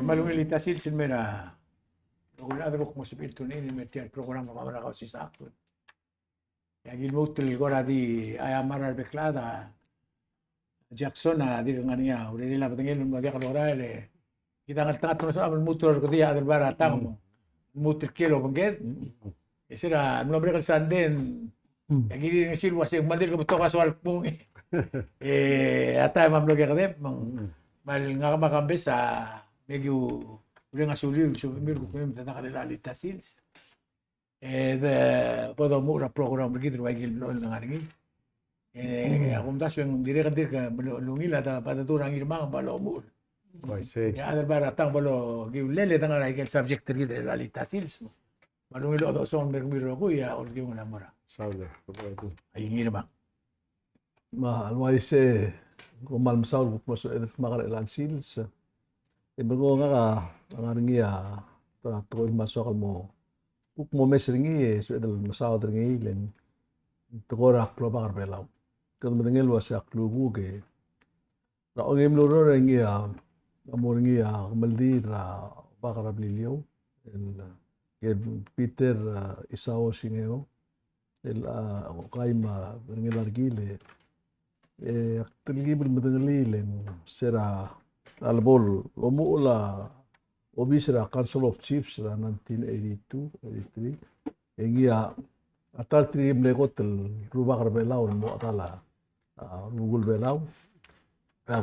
malumilita silsin mera. Kung ada ko kung spiritu ini metiar program mamara kau si sakto. Yang ilmutul gora di ayamara beklada Jackson di ngania udah nila patengin mo dia kalora le. Kita ngat terus amal mutur ko dia adal bara tang mutur kilo banget. Isira no mereka sanden. Yang ini ngesil wasi mandil ko to kaswal pung. Ata mamlo ka kadep mal nga makambes sa medyo udah ngasuliw so mir ko kung tanda kanila litasils. Puedo mura program begitu bagi lo nangaringi. Akumtas yung dire ka lungila ta pataturang irmang balo mo. I see. Ya ada baratang balo giulele tanga ra el subject tri de la litasils. Malungilo do son bermiro ko ya or giung na mura. Sabe, itu. Ay irmang. Always kumal masaul mas makar elan sils. Ibago nga ngaringi para to masuk mo. Kuk mo mesringi sedal masaul dringi len. Tokora kloba karbelaw. Kan medengel was aklugu ke. Ra ongem loro rengi amoringi maldi ra bakara blilio el Peter Isao Singeo el qaima ngelargile aktilgi medengeli sera albol omula obisra Council of Chiefs ra 1982 engia atal trib legotel rubak rebelaw mo atala rugul belaw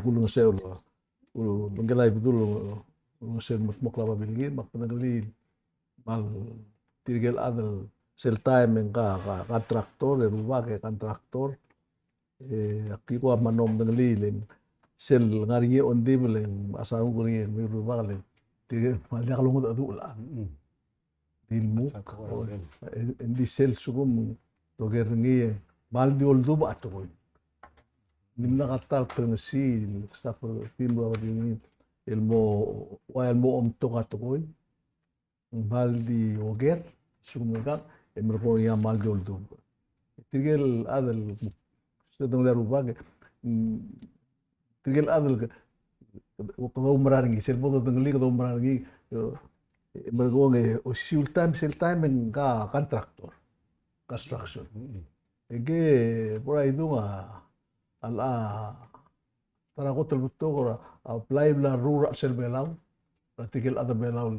kulung sel mengelai betul sel mutlak bilgi maknagli mal tirgel adal sel time ka kontraktor rubak kontraktor akiko manom nagli sel ngari ondi beleng asal nguri rubak le tirgel mal kalungod adula ilmu di sel sugum toger ngi mal di oldu ba atoy nimna katal pengsi staff tim ba ini ilmu om to atoy mal di oger sugum ga emerko ya mal di oldu tigel adal sedang laru bag tigel adal ko umrangi sel bo dengli ko umrangi mergonge sel time nga kontraktor construction ege pura itu ala tara ko telbuto ko apply la rura sel belaw artikel ada belaw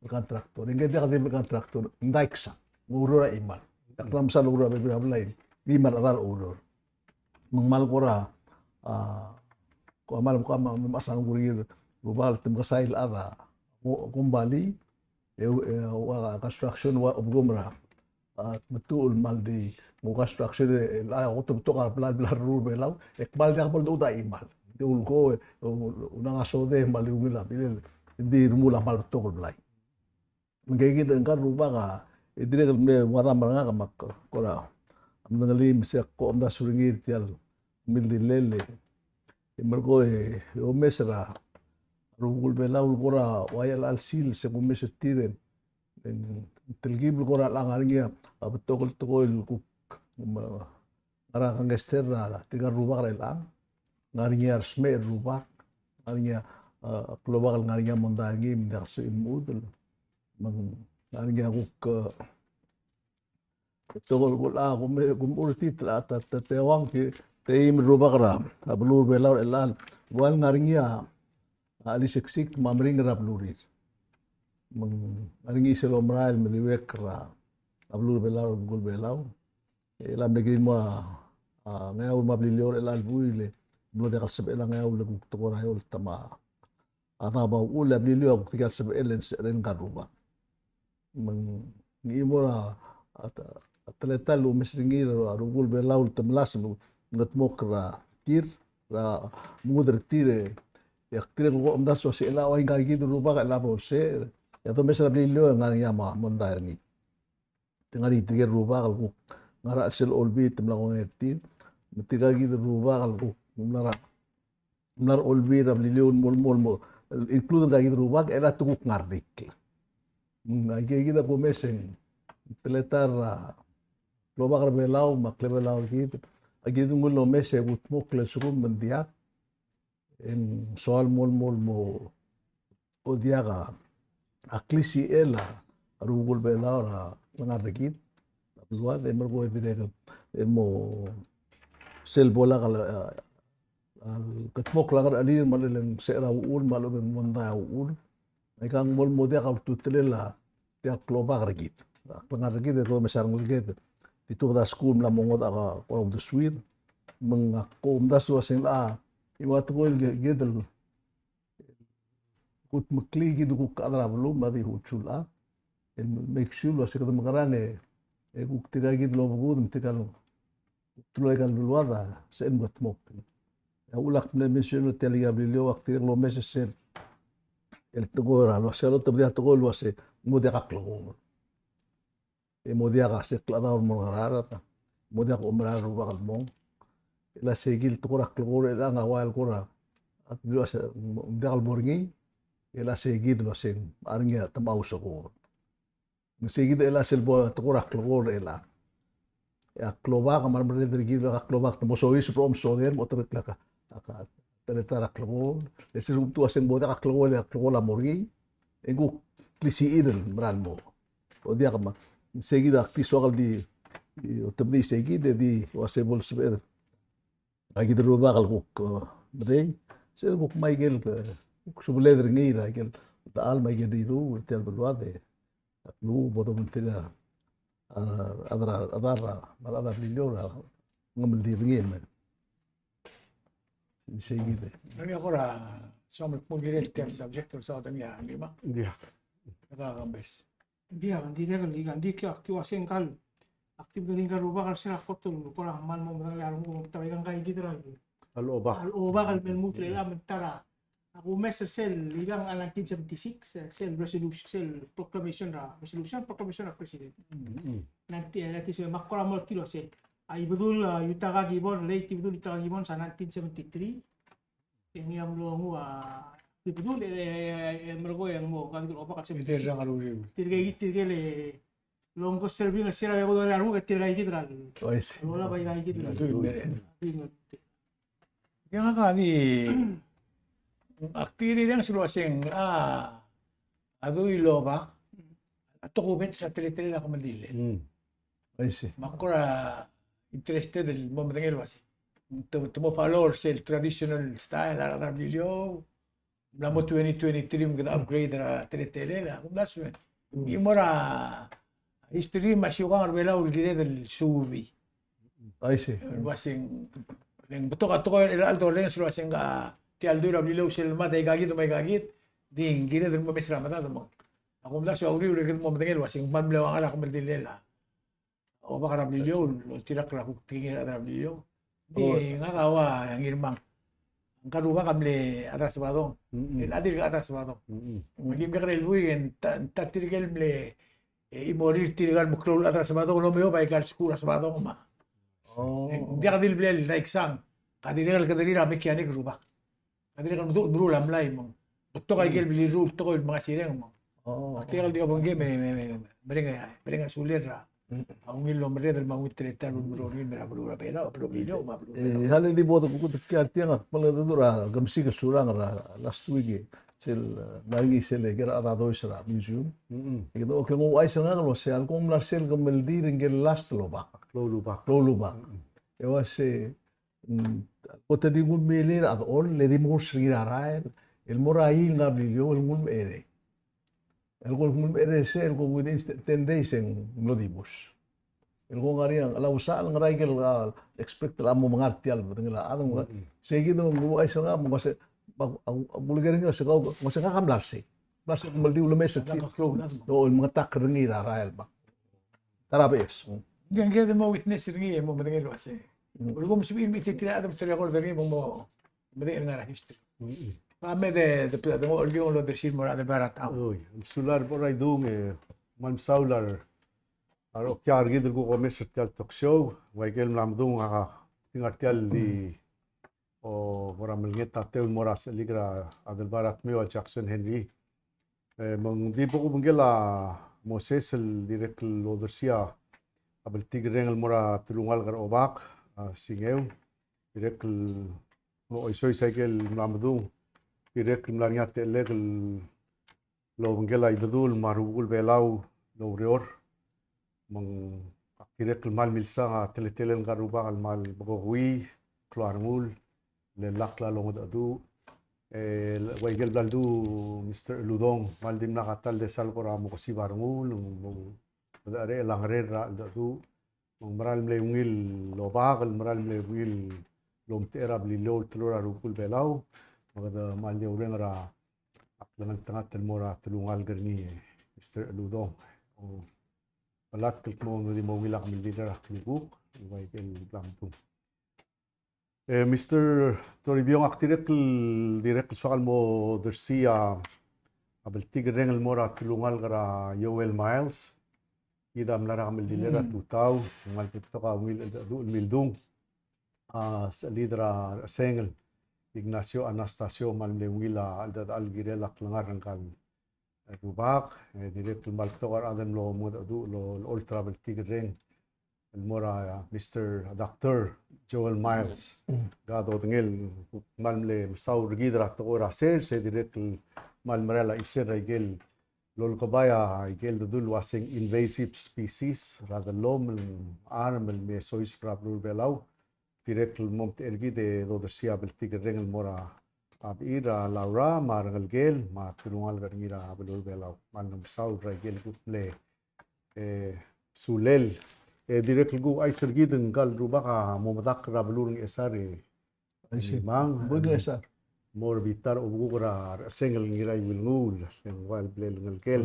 kontraktor ege dia kadi kontraktor ndaiksa ngurura imal taklam sa lura be apply imal aral urur mangmal pura ko amal ko masang gurir global tim kasail ada kumbali construction wa obgumra betul maldi mo construction la auto to ka plan rule belaw ekbal dia pol do imal dul ko una asode mali umila hindi rumula mal to ko blay ngegi den kan ruba ka idire me wada maranga ka mak kora amngali misek ko amda suringir tial mildi lele imergo o mesra rugul belaw kora wayal alsil se kumis tiren telgib kora langaringia abtokol tokol kuk ara kangester tiga rubak relang ngaringia sme rubak ngaringia global ngaringia mondangi mindas imud ngaringia kuk tokol kula kum urti tlata tewang ki teim rubak ra ablur belaw elan wal ngaringia ali siksik mamring rap lurir maringi selo mrail meliwek ra ablur belaw gul belaw lam negrin mo ngayaw mablilior elal buile blo de kasab elang ngayaw lagu tokora yol tama ata ba ula blilior tiga sab elen ren karuba ngi mo ra atleta lu misringir rugul belaw tamlas ngatmok ra tir ra mudr tire yaktir ko amdas wasi ela wa hinga gitu rupa ka labo se ya to mesra brillo ngani yama mondar ni tengari tiger rupa kal ku ngara sel olbi temla ko ngerti tiga gitu rupa kal ku mlar olbi ra brillo mol include ga gitu rupa ela tukuk ngardik ngai gitu ko mesen teletar loba kar belaw makle belaw gitu agidu ngulo mese utmok le sukum mendiak en soal mol mo o diaga aklisi ela arugul bela ora mangarigit luar de mergo evidente mo sel bola kala al katmok langar ali maleng sera uul malo ben monda uul ikang mol modia ka tutelela dia kloba gargit pangarigit de mesar ngulget itu da school la mongoda ka of the sweet mengakom das wasing la iwat ko gedel kut mekli gitu ku kadra belum madi huchula el make sure lo se kadam garane e ku tira gid lo bugud tira lo tulo kan luada se en batmok ya ulak ne mention el telia bilio aktir lo meses ser el togora lo se lo tobdia togol lo se modia kaklo e modia ga se klada mo garara modia ko umra ro ba kalmong la segil togora klore la ngawal kora at lo se dal borngi ela seguid lo sen arngia tamau soko seguid ela selbo tokora klogor ela ya kloba kamar merde dergi la kloba tamo sois prom soder motor klaka aka teletara klogor ese tu asen boda klogor ya klogola morgi egu klisi idel bralmo o dia kama seguid akti sogal di o tabdi seguid di wasebol sber agi de roba kalkuk bedeng se buk maigel subledr ngira gel da alma gediru tel belwade lu bodo mentira adara miliora ngamel di ngem seguide Ani agora somos mulheres ter subject or southern ya lima Dia. nagagambes. Dia kan di ki aktif asen kal aktif galing ka ruba kal sila kotol pora man mo mga laro mo tawigan kay gitu ra Al obak. al oba kal men mutle la mentara ako mes sel ligang 1976 sel resolution sel proclamation of president nanti se makora mo tilo se ay bedul yutaga gibon late bedul yutaga gibon sa 1973 yang lo mo bedul mergo yang mo kan oba kal Iter lang aluliw. tirga le longko serving sira yago dole aru tirga gitu ra ois lola bay ga gitu Ito yung meron. Kaya nga kani, aktiri lang sulasing, adoy loba, ato kubit sa tili-tili na kumandili. ois Makura interested el momentangero así. Tumo follow el traditional style la radio. Namo 2023 mga upgrade na tili-tili la. Kung that's when. Imora history masyukang arbela ulgire del subi. ois Wasing yang betul kata kau aldo leng sulasing ka ti aldo rabilo selma dai gagit may gagit ding gire del mo mesra mata mo. Ako mla so uri uri mo mtengel wasing mamle wang ala kumdilela. O baka rabilo tirak ra ku tingin rabilo. Di nga kawa yang irmang. Ang karuba kamle atas badong. El adir ka atas badong. Magim ka krel buin ta tirgel mle imorir tirgal mukrol atas badong no meo bay kal skura sa badong ma. Dia kadil blel naik sang. Kadirigal kadiri mekanik ruba. Kadirigal dulu lamlay mo. Betul kay gel bili rule to mga sireng mo. Kadirigal di ka bangge mereka sulit ra. Ang ilo mereka del mga treta lumro ni mereka berdua pera pero video ma berdua. hal di bodo ku kya tiang maladura gamsi ke surang ra last week sel nangi sel gera ada doisra museum itu oke ngo ai sanga lo se al kom la sel gamel di ringel last lo ba lo ba e wase kota di ngul mele ad on le di mo sri ra el morai ngablio el ngul ere el ngul ere se el go within 10 days en lo dibus el go ngari ang ala usa ang rai gel expect la mo mangarti al betengela adong seguido ngo ai sanga mo se bulgarin nga sa kau kamlarsi basta maldi ulo mesa do mga takrengi ra rael ba tarabes Diyan kaya mo witness ringi mo madengel wase. Ulo mo sabihin mi titira adam sa record ringi mo madengel nga history. Kami de mo ulgi lo de sir mora de barat au. Oi, sular poray dung man saular. Aro kyar gidur ko mes tial talk show, waigel namdung aka tingartial di o mora melngeta teu mora seligra adel barat meo Jackson Henry. Mong di po ko bangela Moses el direct lodersia abel tigreng mora tulungal gar obak singeu direct mo isoy cycle namdung direct mlanya telegel lo ngela ibadul marugul belaw lo reor mang aktirek mal milsa nga teletelen karuba al mal bagwi klarmul le lakla long adu waigel baldu Mr. Ludong mal dim nakatal de sal kora mo kasi barngul mo are langre ra adu mang maral mleungil lo bakal maral mleungil lom tera bli lo tlora rukul belaw magada mal de uren ra aklangan tangat telmora tulungal garni Mr. Ludong palat mo di mo wilak milira klibuk waigel blamtu Mr. Toribio aktirek direk soal mo dersia abel tigre ngel mora tulungal gara Yoel Miles ida mlara kamil dilera tutaw ngal pito ka mildung sa lidera sengel Ignacio Anastasio Malmewila aldad algirela klangar ngkal rubak direk maltokar adan lo mo lo ultra bel tigre Mora Mr. Dr. Joel Miles gado tengel malmle saur gidra tokora ser se direct malmarela iser igel lol kabaya igel dul wasing invasive species rather lom animal me sois problem belau direct momt ergide do dersia bel tigrengel mora abira laura marangel gel ma tulungal garngira belul belau manum saur igel gutle sulel direct gu ay sergideng gal rubaka momadak rabulurng esari mang Bugo esar. mor bitar ubugura sengel ngiray wilngul yang wal blel ngalkel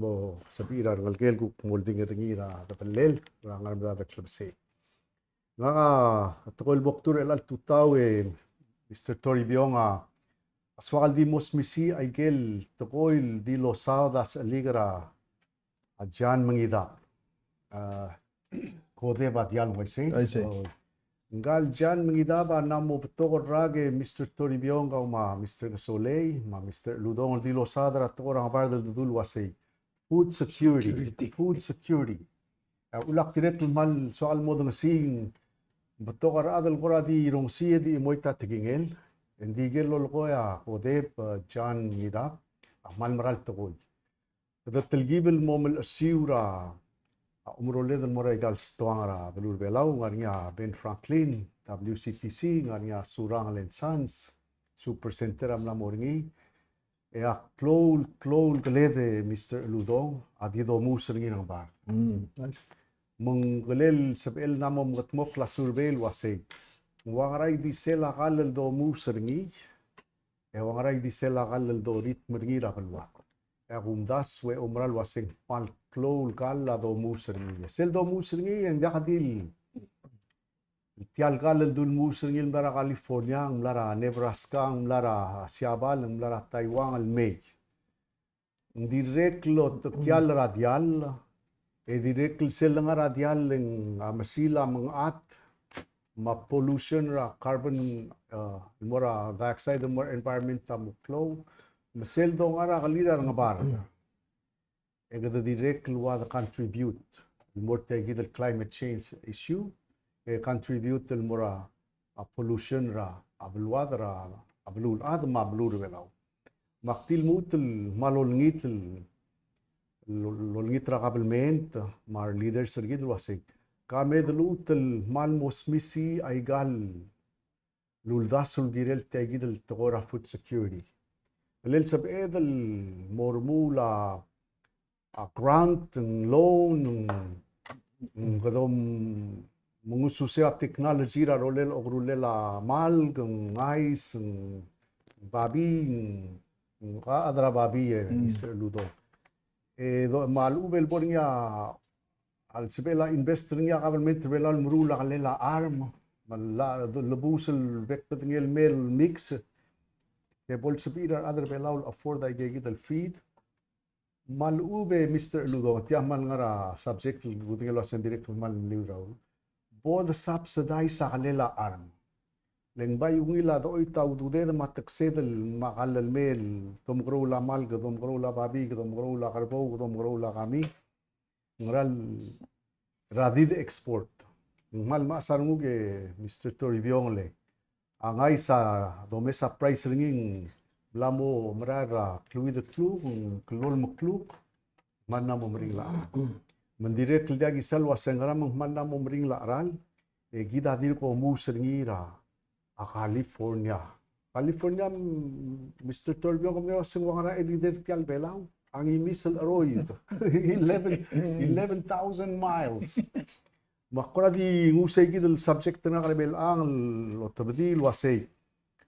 mo sabira ngalkel gu molding ngira tapalel rangar da club se nga tokol boktur el tutaw Mr. Tori Bionga aswal di mosmisi ay gel tokoil di losadas aligra adjan mangida kode bat yan waisi ngal jan mangidaba namo betokor rage Mr. Tori Bionga ma Mr. Soleil ma Mr. Ludong di losadra tokorang bardal dudul wasi food security ulak direct mal soal modong sing betokor adal kora di rong siya di moita tigingel hindi gel lol koya kode jan mangida mal maral tokol da telgibel momel asiura umroled moray gal stoangara belur belau ngarnya Ben Franklin WCTC ngarnya Surang Sons Super Center amla morngi klol glede Mr. Ludong adido musringi nang bar menggelel sebel namom ngatmok la surbel wase wangaray di sela kalal do musringi wangaray di sela kalal do rit mergi rapalwa Rumdas we umral wasing pal klol kala do musringi sel do musringi yang dakadil tial kala dul musringi mlara California mlara Nebraska mlara Siabal mlara Taiwan al May direct lo tial radial direct sel nga radial ng masila mangat ma pollution ra carbon mora dioxide more environmental mo Masel dong ara kalira nga bar. Egada direct luwa the contribute. Morte gidal climate change issue. Contribute til mora pollution ra abluad ra ablul ad ma ablur velaw. Maktil mutil malolngitil lolngit ra kabelment mar leaders gidal wasig. Kame dalutil malmosmisi ay gal luldasul direl tegidal tokora food security. Lel sab edel mormula grant ng loan ng kadom mengususya technology ra rolel ogrulela mal ng ice ng babi ng kaadra babi Mr. Ludo malubel po niya al sibela investor niya government relal murula kalela arm mala labusel bekpetngel mel mix Kebol sabira other belawul afford ay gigit feed malube Mr. Ludo tiamal ngara subject buting lo sen direct mal liuraw both subsidize sa kanila arm leng bay ungila do itaw dude na mataksedel makalal mel tumgro la mal tumgro la babi tumgro la karbo tumgro la kami ngral radid export mal masarnguge Mr. Tori Biongle angay sa domesa price ringing Lamo marara klui de klu, klol mo klu, mana mo mering la. Mendire keldia gisal wasengara mana mo mering la ral, gida dir ko mu seringira a California. California, Mr. Torbjörn kom nyo sing wangara edider tial belau. Ang imisal aroy 11,000 miles. Makora di ngusay gidal subject na kalibel ang lo tabdil wasay.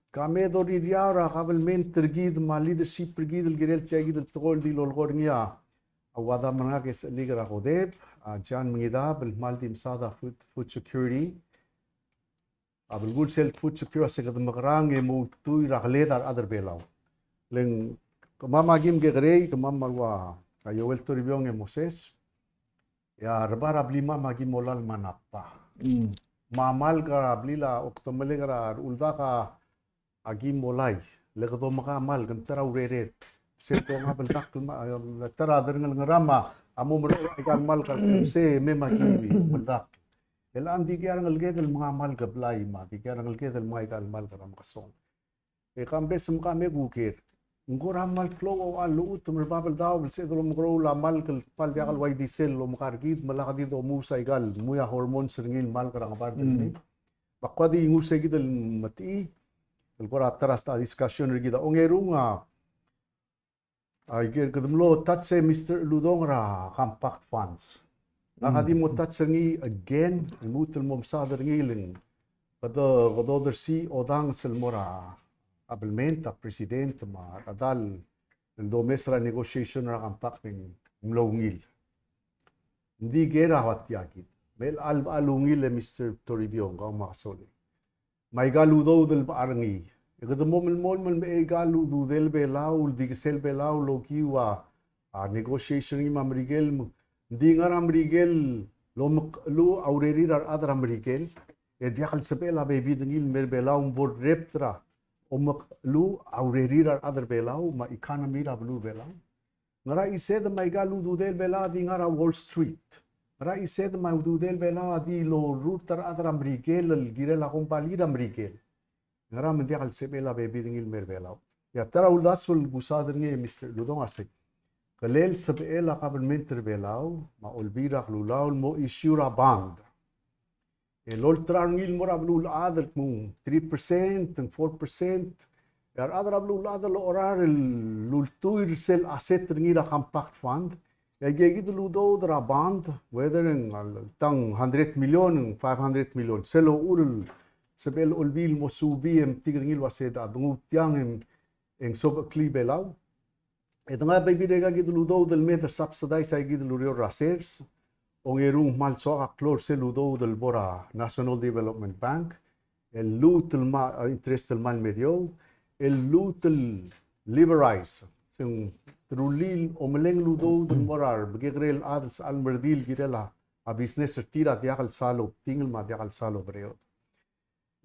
Kame do di diara kabel mentor gid ma leadership gid girel tiya gid tol di lolgor niya. Awada mga kes ligra kodeb jan mangida bel maldi msada food security. Abel good self food security sa kadang makarang mo tuy rakledar other belau. Leng kamama gim gegrey kamama wa ayowel Toribio Moses. Ya rebara blima magi molal manapa. Mamal gara blila oktomele gara ulda ka agi molay. Legado makamal gantara ureret. Seto nga beltak tara derngal ngarama amo mo ikan mal ka se me magi beltak. Ela andi kaya ngal gedel mga mal gablay ma di kaya ngal gedel mga ikan mal ka makasong. E kambes mo kami gukir. Ngora mal klo o aluut merbabel daw se do mgro la mal kal pal diakal way diesel lo makargid malaka dito musa igal muya hormone sringil mal karang apart ni bakwa di ngusay gidal mati ngora taras ta discussion rigida ongerunga ay ger kadumlo tatse Mr. Ludong ra compact funds nakadi mo tatsengi again mutul mom sadar ngilin kada si odang selmora abelmenta presidente ma radal ng domesra negotiation na kampak ng mlongil. Hindi gera wat yakit. Mel alungil Mr. Toribio ang makasoli. May galudo del parangi. Ikado mo may galudo del belaw, di gisel belaw lokiwa negotiation ni Mamrigel. Hindi nga Mamrigel lo aureri dar adra Mamrigel. E diakal sabela baby dengil mer belaw board reptra. Omak lu aurerirar other belau ma economy ra blue belau ngara ised ma igalu dudel bela di ngara Wall Street ngara ised ma dudel bela di lo router other amrigel girel akong palira amrigel ngara mendia kal sebela baby ngil mer belau ya tara uldasul gusader nge Mr. Ludong asik kalel sebela kabelmenter belau ma olbira lulaul mo isura band الولترا نيل مرا بلو العادل مو 3% 4% يار ادرا بلو العادل اورار لولتوير سيل اسيت نيرا كومباكت فاند يجي لو دو درا باند وذر تان 100 مليون 500 مليون سيلو اول سبل اولبيل موسوبي ام تيغريل واسيدا دو تيان ان سوب كلي بلاو ادنا بيبي دغا جي لو دو دل ميتر سبسيدايز اي جي لو ريو راسيرز ongerung mal soa klor se ludo del bora National Development Bank el lutel ma interest el mal medio el lutel liberalize sing trulil omeleng ludo del morar begrel adels al merdil girela a business tira diakal salo tingel ma diakal salo breo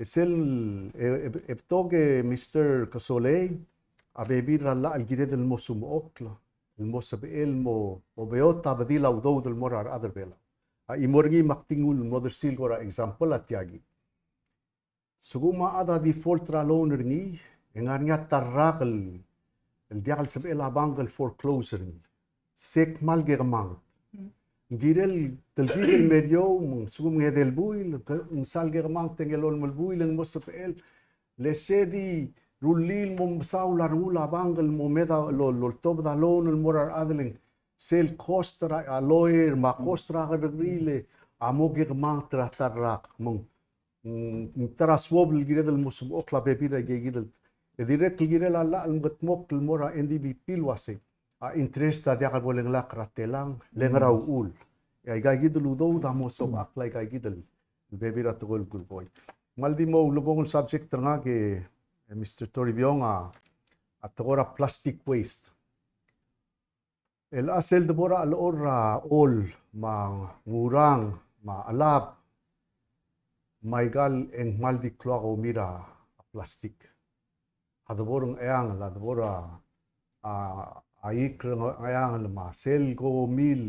esel eptoge Mr. Kasole a bebir la al gired el mosum okla الموسى مو وبيوتا بديلا ودود المرة أدر بيلا إمورجي مكتينول مودر سيل كورا إكزامبل أتياجي سوما أدا دي فولترا لون رني إنغارنيا تراغل الديال سبيلا بانغل فوركلوزر رني سيك مال جيرمان غيرل تلجير المريو سوم هذا بويل مثال جيرمان تنجلول مالبويل الموسى بيل لسيدي روليل ممساو لارمولا بانغل موميدا لول توب دا لون المورار ادلين سيل كوسترا لوير ما كوسترا غرغريله اموغي ما تراتراك مون ترى سوب الجريد المسب اوكلا بيبيرا جيجيدل ديريكت الجريد لا المغتموك المورا اندي بي بيلواسي انتريست دا بولين لا كراتيلان لنراو اول يا جيجيدل دو دا موسب اكلا جيجيدل بيبيرا تقول كل بوي مالدي مو لبون السبجكت ترغا Mr. Toribio at agora plastic waste. El asel de bora al ora all ma ngurang ma alab maigal eng maldi kloago mira plastic. Hadaborong ayang la debora aik ayang ma sel go mil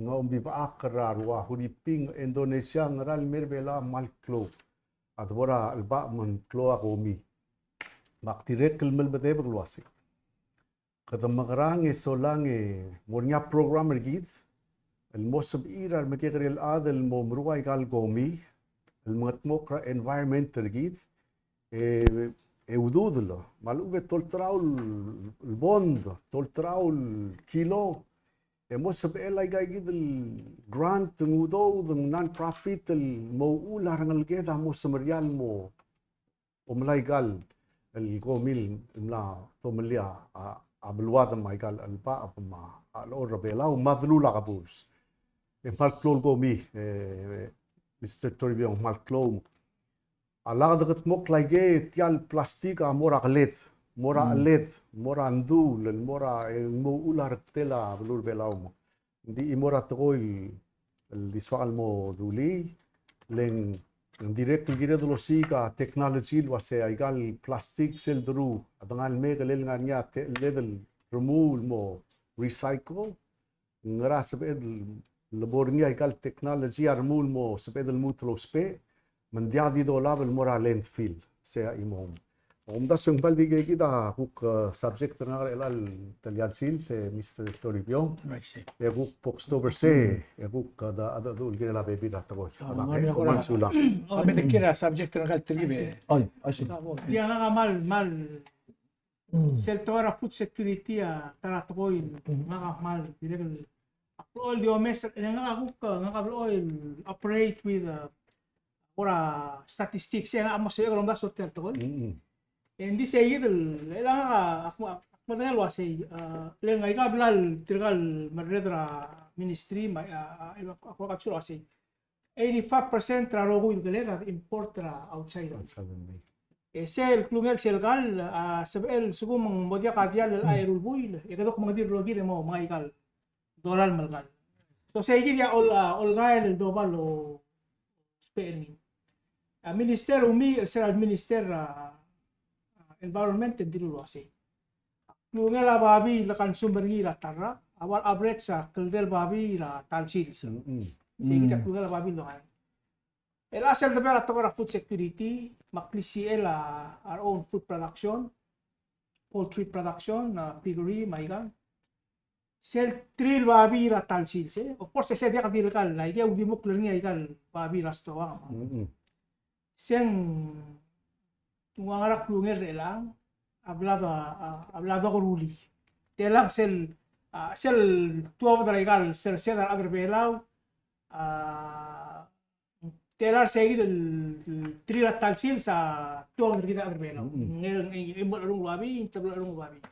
ngombi ba akra ruwa huriping Indonesia ngaral merbela mal klo. Adbora alba man kloago mi. Maktirek kelmel bete berluasi. Kata magerange solange mornya program ergid. El mosab ira el metegri el ad el momruai gal gomi. El matmokra environment ergid. Ududlo. Maluge toltrao el bond, toltrao el kilo. Mosab elai gai gid el grant ngudo el non-profit el mo ular ngal geda mosab real mo. Omlai gal el gomil mla tomelia abelwada mai gal alba apma alora belau madlula kabus mal klol gomi Mr. Toribio mal klol ala dagat mok lagi tial plastik mora alet mora andu el mora mo ular tela belur belau di imora toil el diswal mo duli len direct gira dulu sih ka teknologi lu ase aigal plastik sel dulu adangal mega lel nganya ledel remove mo recycle ngara sebed labornya aigal teknologi armul mo sebed el mutlo spe mendiadi do label mora landfill sea imom das yung baldi kita huk subject na elal talyansil se Mr. Toribio huk October se huk da ada dul gira la bebida tago man sula kami nakira subject na kaltribe Ay, asin. Dia nga mal sektor food security tara tokoy nga mal direk all the omes nga nga oil operate with ora statistics nga amo sa grom da sotel tokoy. Hindi sa idol, ilang ako madal wasi leng ay kablal tirgal madredra ministry may ako kapsul wasi 85% raro ko yung galega import ra outside. Sel klungel sel gal sabel sugum modya kadyal ay rulbuil ikadok mga dirrogi mo mga ikal dollar malgal. So sa igya all gael dobal o spelling. Minister umi sel minister environment hindi luwasi. Klungel la babi la consumer la tarra awal average sa keldel babi la talsil. Sige ta klungel la babi lo kan. El asal de para tocar food security, maklisi our own food production, poultry production, piggery, maigan. Sel tril babi la talsil se. Of course se dia kadir kal, la idea udi mo klungi ikal babi rastoa. Sen Tungangarak lunger elang hablado con Uli. Telang sel tuwa draigal sel sedar adr belau telar segi del trila talsil sa tuwa kita adr belau. Ngel imbol arung babi, tablo arung babi.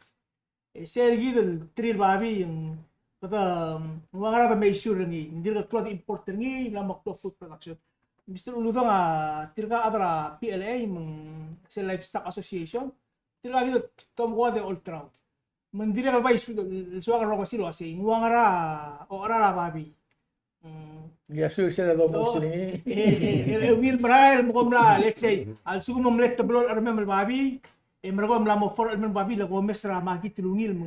Segi del tril babi yang kata tungangarak may sure ngi hindi ka tuwa import ngi lamak to food production. Mr. Uludong tirga adra PLA sa Livestock Association tirga dito tomko de ultra mandiri ka ba suwa ro kasi lo asi nguangara o ara babi yasu sila do mo sini will brail mo komla let's say al sugo mo mlet tablol arme mal babi mergo mla mo for arme babi la go mesra magi tilungil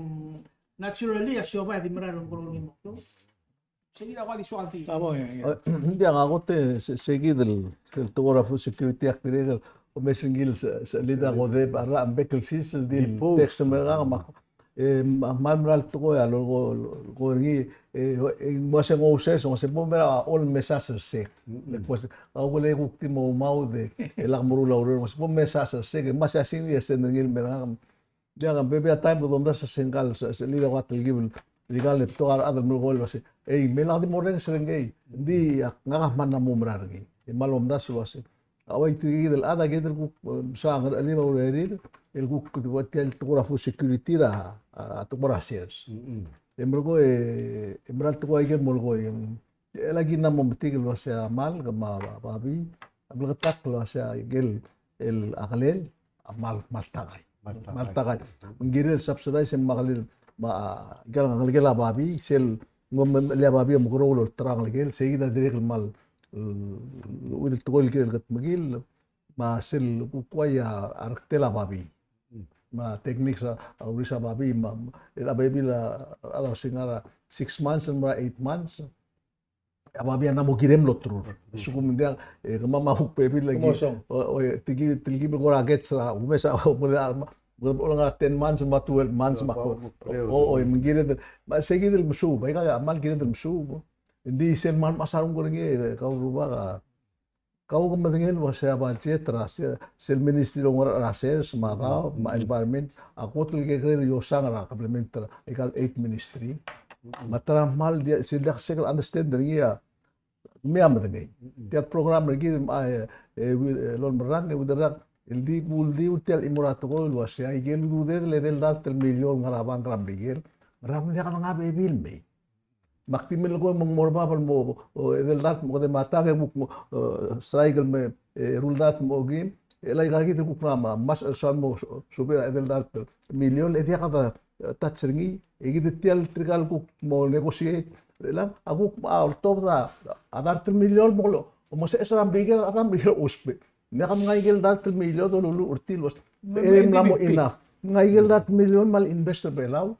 naturally asyo ba di mararon ko ni mo Sige ako di suwati. tamo Hindi ang ako sige del tuwa food security act dire o mesingil sa lida ko de para ang bekel sisil din text mga malmal to ko alo ko ri mo se mo se so se mo mera all messages se después ako le ko timo mau de el amorula oro mo se mo messages se que mas así es en el mera dia ang bebe time donde sa singal sa lida ko atel gibel legal to ada mo gol base mela di moren serengay di ngakahman na mumrar gi malom das wase awai tigi del ada gider ku sa ngar ali mo rerir el ku hotel to food security ra to borasiers embergo embral to ay molgo yung lagi na mo bitigil wase mal ma babi ablatak wase gel el aglel mal maltagay ngirel subsidize magalil galang ngalgela babi sel ngom le babi mo grolo trang legel seguida direct mal udil togol gel gat magil ma sel kuya arktela babi ma teknik sa urisa babi ma la babi la ala singara 6 months and 8 months Ababia na mo girem lotro. Sukum dia kamamahuk pebil lagi. Kumosong. O tigi mo raget sa umesa mula nga 10 months ma 12 months ma ko. O mingire sige del musu, bay ka amal gire del musu. Hindi sen man masarong ko ringi kau ruba ka. Kau kepentingan wasa budget rasa sel ministry ng rases maka ma environment ako tulge kare yosang ra complementer ikal 8 ministry. Matra mal dia sila sekal understand ringi Miyam ringi. Dia program ringi lon berang ke udarak ildi buldi utel imurato ko wasa igel uder le del dal milyon ngarabang ram bigel. Ram dia kan ngabe bil me. Maktimil ko mong morbabal mo edeldat mo de mata ke mo cycle me ruldat mo gim elay gagi de kuprama mas son mo super edeldat milyon edia ka tatsingi igi de tel trigal ku mo negotiate lang aku top da adar milyon mo lo mo sa esram bigel atam bigel uspe na kam ngaigel dat milyon do lulu urtilos em lamo enough ngaigel dat milyon mal investor belaw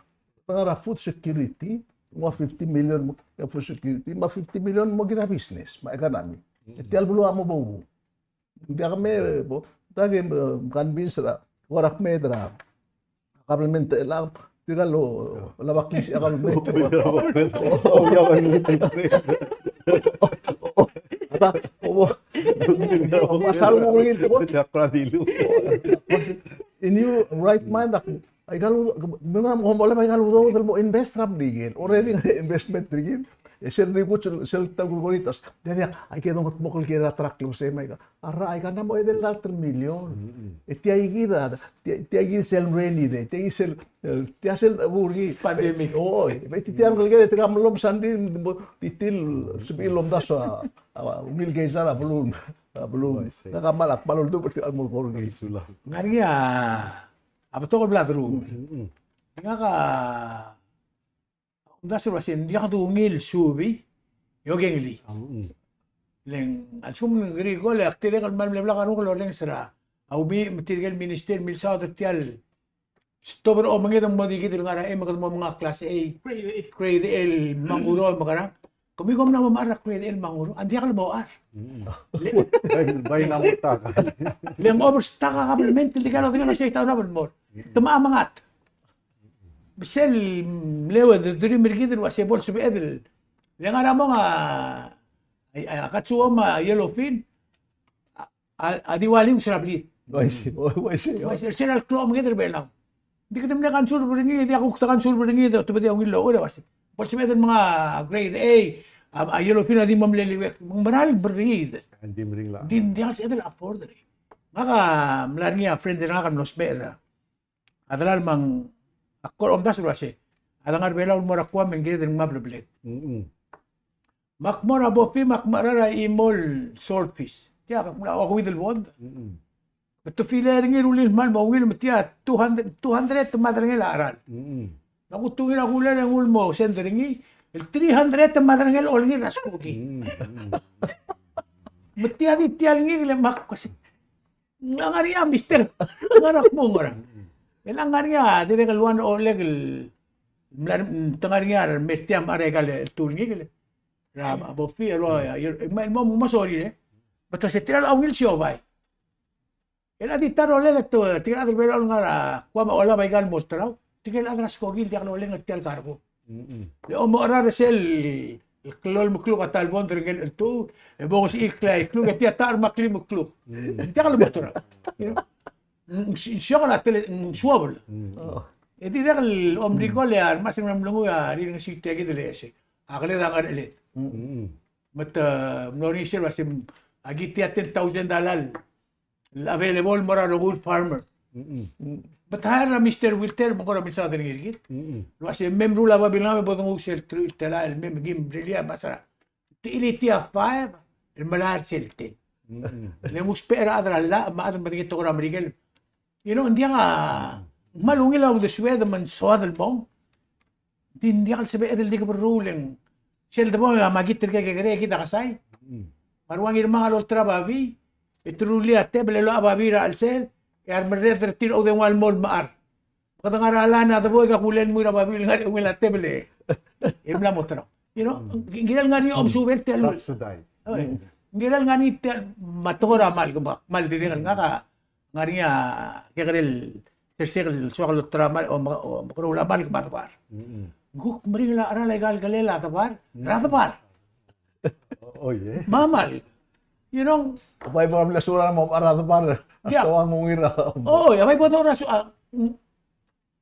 para food security mo 50 million mo for security, ma 50 million mo gina business, ma economy. Iti albulo mo bo. Hindi kami bo, dagi convince ra, warak me dra. Complement lang, tigalo labakis complement. Oh, yaman little. Ata, masalo mo ngil ko. Pradilo. In your right mind ako, ay kalau mga mo wala may kalau do mo invest rap digin already investment digin sel rico sel tagulgoritas dia ay kedong mo kul kira track lo se may ara ay kana mo edel 4 milyon eti ay gida ti ay sel rainy de ti sel burgi Pandemic. oh eti ti ang kul kira ti kamlom sandi titil sibilom da sa mil geisara belum nakamalak balol do ti almol korgi Isulah. Ngari apa to ko bladru. Nga ka unda surwasin dia ka tungil subi yogengli. Leng alsum ngri ko le aktire kal man lebla kanu ko leng sera. Au bi material minister mil sa tial. Stober o mangedong mo digit ngara magad mo mga class A grade L manguro magara. Kumikom na mamara grade L manguro. Andi ka mo ar. Bay na muta ka. Leng overstock ka mental di ka no tingnan siya taw na mo. Tumamangat. Bisel lewa de diri mirgidin wa sebol subi edel. Leng ara mo nga ay katsuo ma yellowfin. Adiwali sa rablit. Waisi. Sila klo mo ngeder belang. Di ka tamna kan sur beringi di ako kan sur beringi to tubadi ang ilo ora wasi. Pol subi edel mga grade A yellowfin adi mamleliwek. Mga maralig berid. Hindi mring la. Din dia sa edel afford rin. Maka mlania friend na kan nosbera. Adalah mang akor om das rase. Adangar bela mo rakwa mengire den mablet. Makmora bopi makmara imol swordfish. Tiya mula ako with the wand. But to feel ringi rulin man mo wil mtia 200 tumadringi laran. Nakutungin ako lang ang ulmo sendringi. 300 tumadringi olngi raskogi. Mtia di tialngi le mak kasi. Ngari mister. Ngarak mo ngara. Elang ngaria dire kaluan oleg tangaria mestiam aregal turni gele. Ra bofi ro mo masori ne. Bato se tira awil sio bai. Ela di taro le to tira de ver ngara kwa ma ola bai gal mostrao. Tigel agras ko gil diakno le ngatial karbo. Le o mo ara sel klol muklu katal bon dregel tu e bo si iklay klu gatia tar makli muklu. Diaklo mostrao. Siya na tele suwabol. E di regal omri ko le ar mas ngam lungu ya ri ng site gi dele se. Akale da ngar ele. Mat nori sir wasim agiti $10,000 available mora no good farmer. But hara Mr. Wilter mo ko ra misa din git. Wasim membro la babilame bodong usel tela el mem gim brilia basara. Ti iliti a 5 el malar selte. Le muspera adra la ma adra badigit ko ra Miguel. Hindi ka malungil ako de Sweden man soad albong. Hindi ka sabi edel di ka beruling. Siyel de mo magitir ka kagare kita kasay. Marwang irma ka ultra babi. Itruli ate belelo ababira alsel. Kaya merder tiro de wal mol maar. Kada ngarala na de boy ka kulen mo na babi ngari ungil ate bele. Imla mo tro. You know, ginal nga niyo obsuwer tel. Subsidized. Ginal nga ni tel matora mal dire nga ka nga niya kagrel tercer suakal tramal o makrula mal kumabar. Guk mari la ara legal galela tabar. Ratabar. Oh, yeah. Mamal. You know, Kapay pa kami lasura mo para par. Yeah. Hasta mong ira. oh, may po tora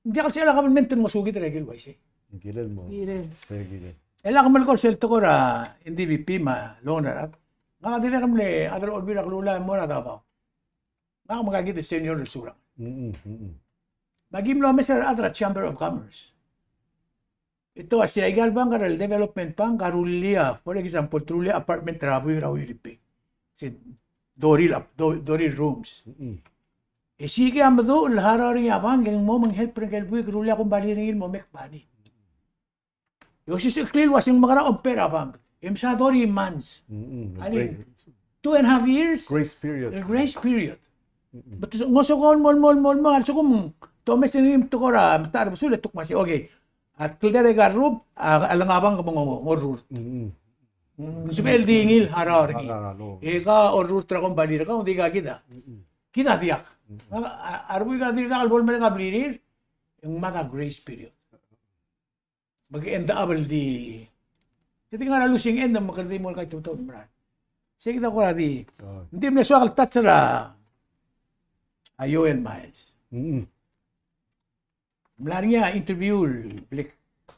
hindi ka sila kami menten mo sugit regel wise. Gilal mo. Dire. Sige, gilal. Ela kami ko sel to ko ra hindi BP ma loaner at nga dire kami adar olbi ra klula mo na daw. Nga magagid senior sura. Magim lo Mr. Adra Chamber of Commerce. Ito asya igal bang karal development pang karulia, for example, trulia apartment raboy lipi. Si Doril rooms. E sige ang mado lahara rin abang gang mo mang help rin kalbuy karulia kung bali rin mo mek bani. Yo si klil was yung mga raong pera bang. Imsa Dori months. Ani 2.5 years. Grace period. Grace period. But ngoso ko mol so kung Thomas nim to ko ra matar sulit tuk masi okay. At klidere ga rub alangabang ko mo orur. Subel dingil harar gi. Ega orur tra kon balir ka undi ga gida. Kita diak. Arbu ga dir kal bol mere ka blirir yung mata grace period. Mag-end abal di. Kasi nga lusing end ang makardi mo kay tuto bran. Sige na ko ra di. Hindi mo so kal tatsara. Ayoen Miles. Mlaria interview blik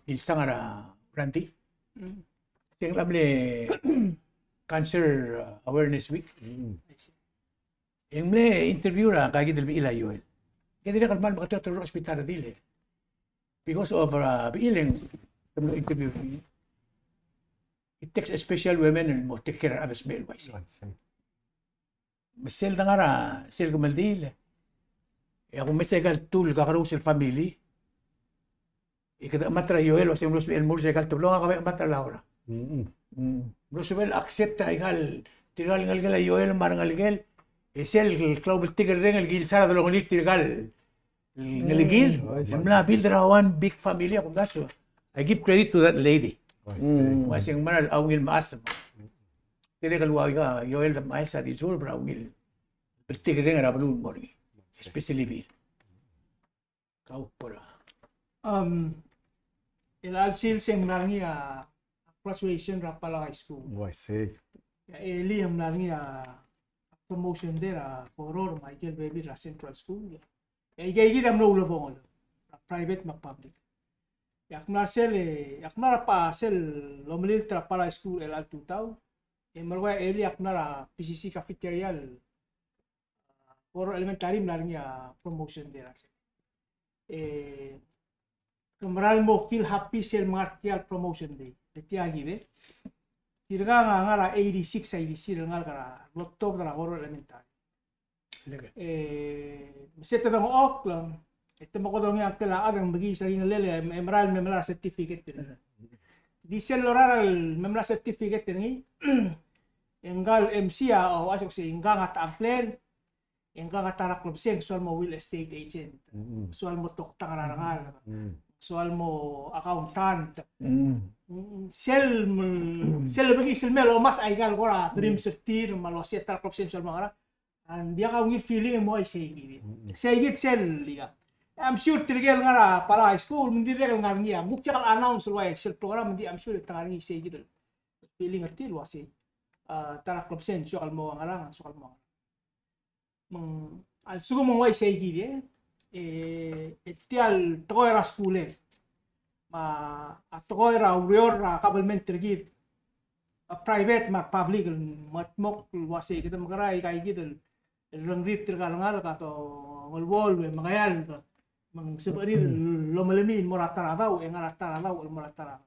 ilsangara Ranti. Ting lable Cancer Awareness Week. Yung interview ra kagi dilbi ila Yoel. Kaya dili kalmal makatotoro ospital dili. Because of iling interview. It takes a special women and mo take care of us male wise. Masel na nga ra, sel kumaldil. Ako may segal tool kakarong sel family. Ikata matra Yoel was yung el mur segal tulong kami matra Laura. Roosevelt accept na igal tigal ngal Yoel marangal gel. Sel global tiger ring el gil sara dalong lit tigal. Ngaligil. Samla build ra one big family ako gaso. I give credit to that lady. Was yung manal awngil maas. Tiri kalwa ga Yoel mail sa di sur bra awngil. Tiger ring ra balun mo ni. Especially Bill. Kau pula. Ilalsil siyang narangi persuasion ra pala high school. Eli ang narangi promotion there poror Michael Baby ra Central School. Igay am no ulabong private mag public. Yak na pa sel lomelil tra pala school el 2000. Marwa eli yak na PCC cafeteria for elementary narangi promotion there. Kamaral mo feel happy sel martial promotion day. Tiagi de. Tirga nga 86 nga kara laptop na for elementary. Seta dong ok lang. Ito mo ko dong yung aktalaan ang bagi sa hinalele emerald memela certificate din. Di celular memela certificate din enggal MCA o asok si enggang at amplen enggang at tarak club sing soal mo will estate agent. Soal mo tokta ngararangal. Soal mo accountant. Sel bagi silmelo mas aigal gora dream sector malosia tarak club sing soal mo ara. And dia ka ngir feeling mo ay sige. Sige sel liga. I'm sure tirgel nga para high school hindi regal nga niya. Mukya kal announce wa excel program hindi I'm sure tangi sige dil. Feeling artil wasi. Tara club sen so kalmo nga lang so kalmo. Al sugo mo wa sige di etial toera school toera urior kabelment tirgid. Private ma public matmok wasi kita magaray kay gidel. Rangrip tirgalangal ka to walwol we magayal to mang sebarir lomalamin morataradaw en arataraw morataraw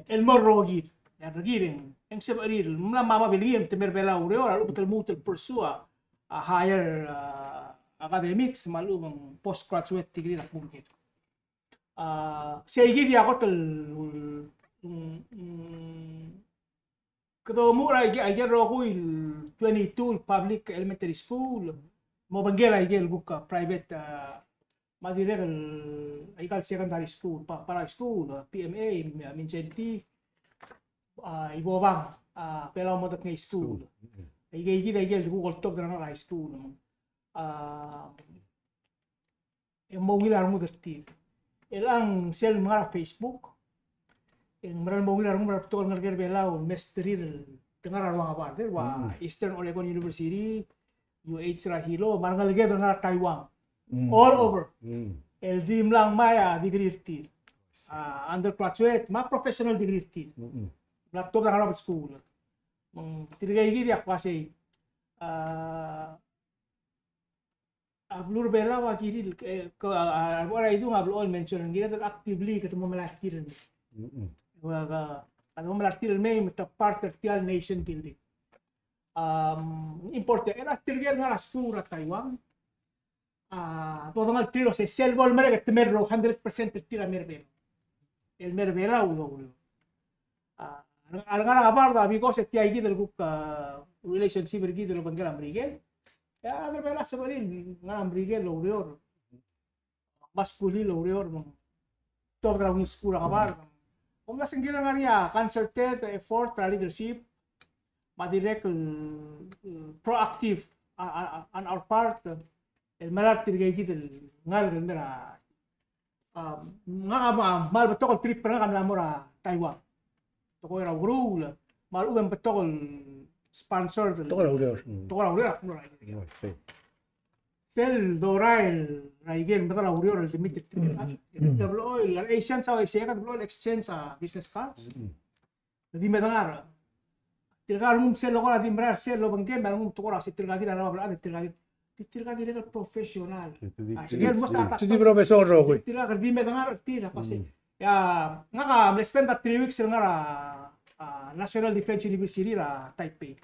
el morrogi ya regiring en sebarir mama bilim temerbela ureora utel mutel pursua a higher academics malumang postgraduate degree na mungkin sige dia ko tel Kato mo ay gero ko 22 public elementary school mo banggela ay buka private madiregal ay secondary school para school PMA Mincenti ibobang pelaw mo dat nga school. Igay Google Talk na high school. Mo wilar mo dati. Elang sel mga Facebook. Yung maral mo wilar mo tol nga belaw mesteril tengar mga barder wa Eastern Oregon University, UH Rahilo, marang lagi nga Taiwan. All over. El dim lang maya degree ti. Undergraduate, ma professional degree ti. Laptop na Harvard School. Tirigay giri ako kasi ablur bela wa kiri agora itu ngablo all mention giri dat actively ketemu melahirkan. Wa ano melahirkan may part of the nation building. Important era tirigay nga school at Taiwan. Todo el tiro se selva el mere que merlo 100% tira merbe. El merbe la uno. Algara gabarda because ti ay gidel guk relationship gidel ban galam brigel. Ya merbe la sabarin galam brigel lo reor. Masculin lo reor mo. To gra un skura gabar. Kung nasin gila nga niya concerted effort leadership madirect proactive on our part. El malar tirgay gidel ngal mera nga mal betokol trip na kam lamora Taiwan. Toko era rule mal ubem betokol sponsor Toko ura sel dorail raigen betala urior el limited double oil Asian sa Asia double oil exchange business cards. Di medangar tirgar mum sel ko di mrar sel lo bangke merong toko ra si tirgagi na ba tirga level profesional. Sige mo sa Itu di profesor ro ko. tirga di medangar tira kasi ya nga ka spend 3 weeks nga ra National Defense University ra Taipei.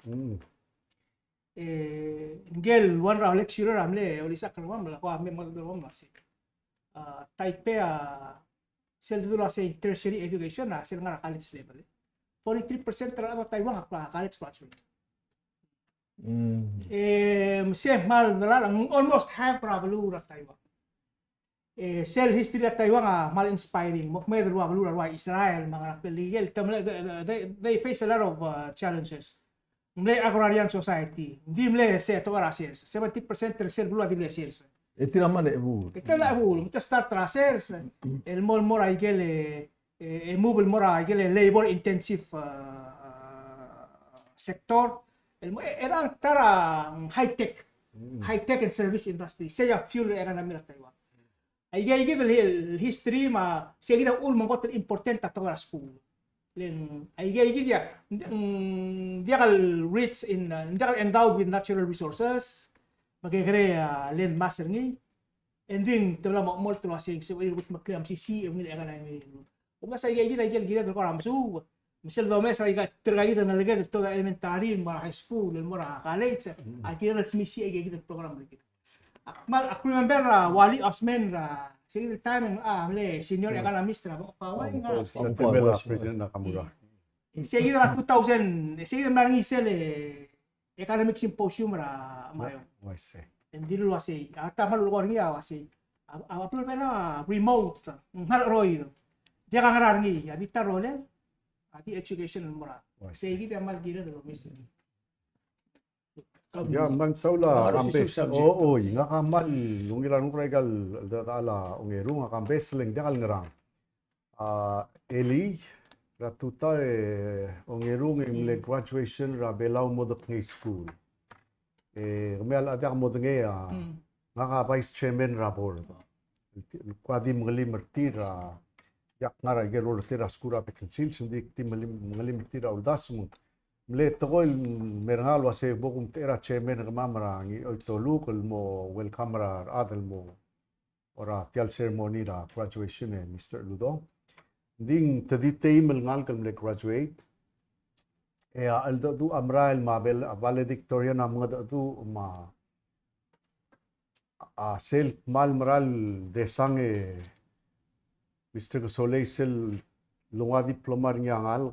Ngel one ra lecturer amle ulisa kan wam la ko ame mo wam kasi. Taipei sel dulu sa tertiary education na sel nga college level. 43% ra Taiwan ka college graduate. Siya mal nalalang almost half Ravalura Taiwan. Sel history at Taiwan mal inspiring. Mokmay Ravalura wa Israel mga legal. They face a lot of challenges. Mle agrarian society. Hindi mle se to arasers. 70% sel bulu di sales. Iti naman ebu. Ito la bulu. Ito start tracers. El mol mora igele mobile mora igele labor intensive sector. Era tara high-tech and service industry. Saya fuel era namin sa Taiwan. Ay gaya el history ma siya gina ulmang kotel important at sa school. Ay gaya dia kal rich in dia kal endowed with natural resources. Magkakre len master ni. And then tala mo mol tala sing so irut maklam si ang nila era namin. Kung sa gaya gina ko ramsu. Misal do mes ay tergagita na lagay to elementary mara high school mara college ay kira smisi ay gigit program lagi mal aku remember wali osmen sige time mle senior economist ra pa nga Pamela President Nakamura. sige ra 2000 sige mangi sel economic symposium ra mayo hindi lo wasi ata mal ko niya wasi aplo pena remote mal roy dia ka ngararngi ya dita role ati education mura. Sige dia mal gira do mis. Ya man saula ambes nga kamal yung ilan regal data ungero nga kambes leng dakal ngerang. Eli ratuta ungero ng graduation ra belaw modok ng school. Kumel adak modok nga ka vice chairman ra board. Kwadi mga mertira yak ngara gerol tira skura pekensil sindik tim ngalim tira uldas mo mle tokol merangal wase bokum tira chairman ngamamara ngi tolukol mo welcome ra adel mo ora tial ceremony ra graduation Mr. Ludo ding tadi team ngal kal mle graduate aldo du amrael mabel valedictorian mga du ma sel mal moral de sange Mr. Soleil sel lunga diploma niya ngal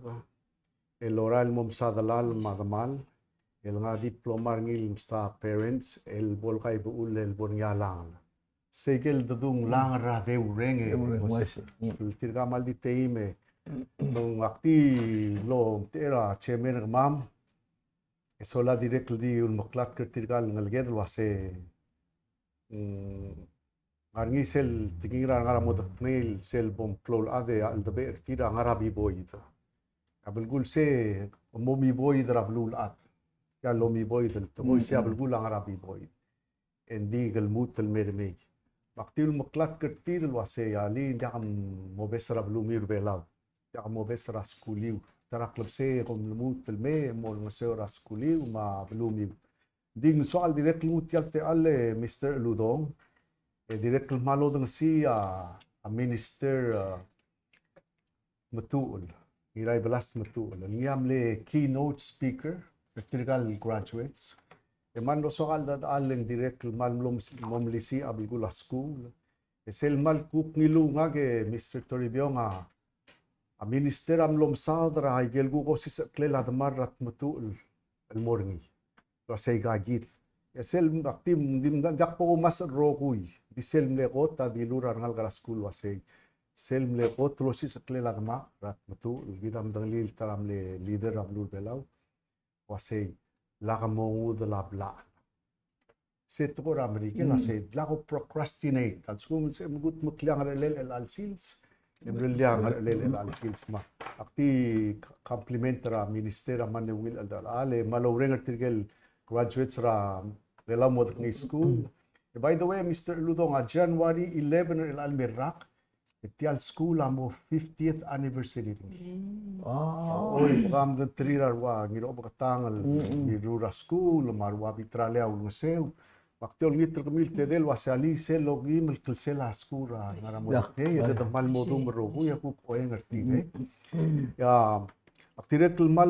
el oral mom sa dalal madamal el nga diploma ngil sta parents el bol kay buul el bon niya lang segel dadung lang ra de urenge tirga mal di teime nung akti lo tera chairman ng mam sola directly un maklat kertirgal ngalged wase ngarngi sel tingira ngara modak mail sel bom klol ade al dabe tira ngarabi boy ito abel gul se momi boy drablul at ya lomi boy tel to boy se abel gul ngarabi boy endi gal mutel mermej maktil maklat kertir wase ali ndakam mobesra blumir belaw ndakam mobesra skuliw tara klub se kom mutel me mol ngasera skuliw ma blumir ding soal direct lut yalte alle Mr. Ludong direct malo dang si a minister matul iray balast matul ngam le keynote speaker practical graduates man lo soal dat aleng direct malum momlisi abigula school sel mal kup nilu nga ke Mr. Toribio nga a minister am lom sadra ay gelgu ko si klela marat matul al morning Rasay gagit. Sel aktim dim dak po mas rokuy. Di sel mleko ta di lurar ngal kala school wasay. Sel mleko trosi sa klela ma rat matu gidam danglil taram le leader am lur belaw. Wasay lakamongu de labla. Set ko Amerika la say lako procrastinate. At school se mugut muklyang el al sils. Emrelyang el al sils ma. Akti complimentara ministera man will al ale malawrenga tirgel graduates ra bela mod ng school. By the way, Mr. Ludong, January 11 el almirak, itial school amo 50th anniversary. Oy, pagam den trirar wa ngiro bakatangal ni rura school marwa bitralea ul museo. Baktiol ngitr kamil tedel wasali se logim el kilsela skura ngaramod. Hey, ada mal modum rogo ya ku koeng artine. Ya Direct mal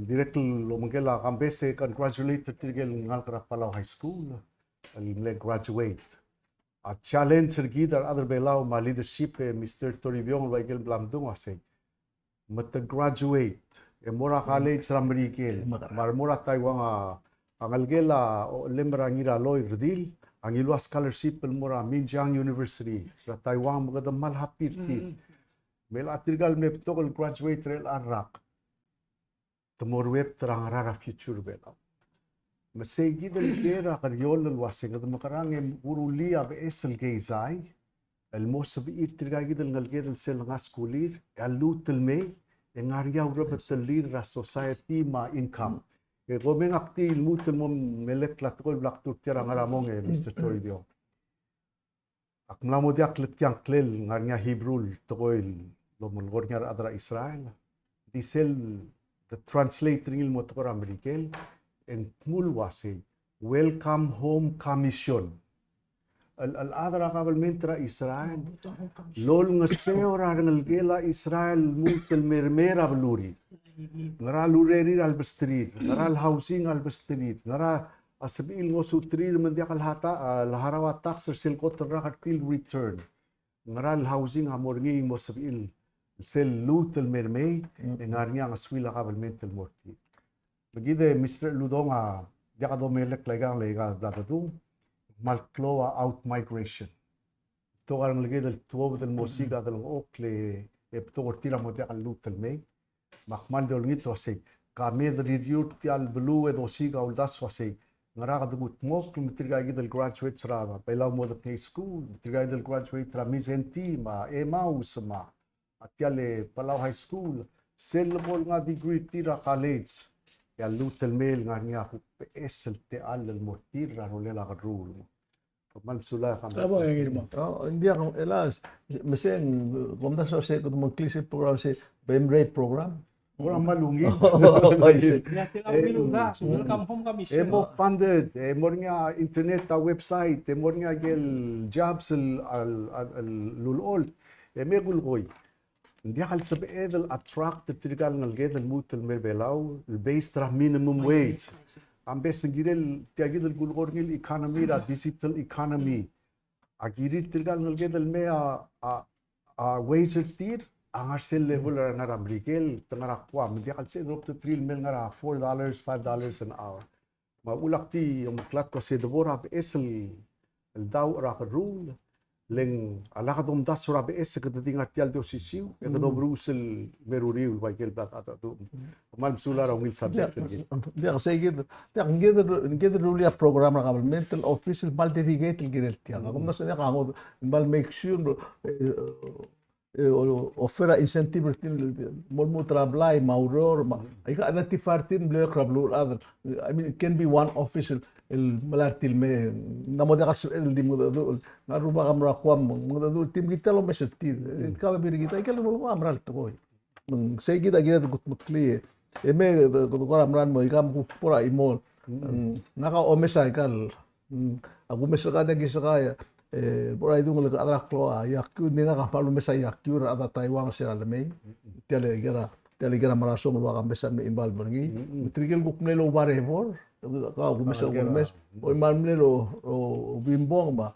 direct lo mangela kambese kan graduate tigel ngal kara Palau High School le graduate a challenge sergidar other belau ma leadership Mr. Toribio Waigel Blamdung ase mat graduate e mora college ramrikel mar mora taiwan angalgela lembra ngira loy redil angilwa scholarship mora Minjiang University sa Taiwan magada mal hapirti Mel atirgal me tokol graduate rel arak. Temor web terang rara future bela. Masegi del gera karyol el wasing at makarang urulia be esel geizai. El mosab irtirga gidel ngal gedel sel nga skulir. Alut el me engaria urabet el lira society ma income. Gomeng akti mutel mom melek latkol blak turtira ngaramong Mr. Toribio. Akmlamo diak letiang klel ngarnya Hebrew tokoil lomol gornyar adra Israel. Disel the translating il motokor Amerikel en mulwase welcome home commission. Al adra kabel mentra Israel lol ngaseora ngal gela Israel mutel mermera bluri. Ngara lureri al bestrid, ngara housing al bestrid, ngara asabil ngo sutrir mendiak al hata laharawa tax silkot rakatil return. Ngara housing amorngi mo sabil sel lutel mermei ngarnya ngaswila kabel mental morti. Begide Mr. Ludonga dia do melek legang lega blatatu malkloa out migration. To garang legi del tuo del musiga del okle e to ortira mo dia lutel mei. Makman del ngito se kamed review tial blue e dosiga ul das wase ngara dugut mok mitriga gidel graduates ra pela mo de school mitriga gidel graduate ra mizenti ma emaus ma atiale Palau High School sellable nga degree tira college ya lutel mail nga niya ku PSL te al mortira rolela ka rule mal sula ka Tama yung irma. Hindi ako elas. Mesen, kumda sa se kung mag-clisip program si BEMRE program. Orang malungi. Emo funded, emo nga internet ta website, emo nga gel jobs al lulol. Eme gulgoy. Hindi akal sabi edel attract trigal ngal gedel mutel merbelaw, based ra minimum wage. Ang best ngirel tiagidel gulgor ngil economy ra digital economy. Agiril trigal ngal gedel me a wage tir ang arsel level ra nga ramrikel tangara kwa hindi akal se drop to 3 mil nga $4, $5 an hour. Maulak ti yung maklat ko se debora esel el daw ra ka rule. leng alakadom das surabe ese kadating artial do sisiu e kado Brussel meruriu Michael Blatt ata tu mal sular ang subject lagi dia kasi gitu dia ngeder dulu ya program na kabel mental official mal dedicate gel tiang ako na sa ako mal make sure offera incentive mo trablay mauror ay ka identifartin blue crablu other I mean it can be one official el malatil me namodakas el di mudadul naruba kamra kwam mudadul tim kita lo mesetir ka bir kita ikal mo amral to boy meng say kita gira gut mukli eme ko amran mo ikam ku pura imol naka omesa ikal aku mesa kada gisakaya pura itu ngel adra klo yakku ninga ka palu mesa yakku ada Taiwan sira lemei tele gira maraso mo ka mesa me imbal bergi trigel guk nelo barevor ka gumes o malmne lo bimbong ba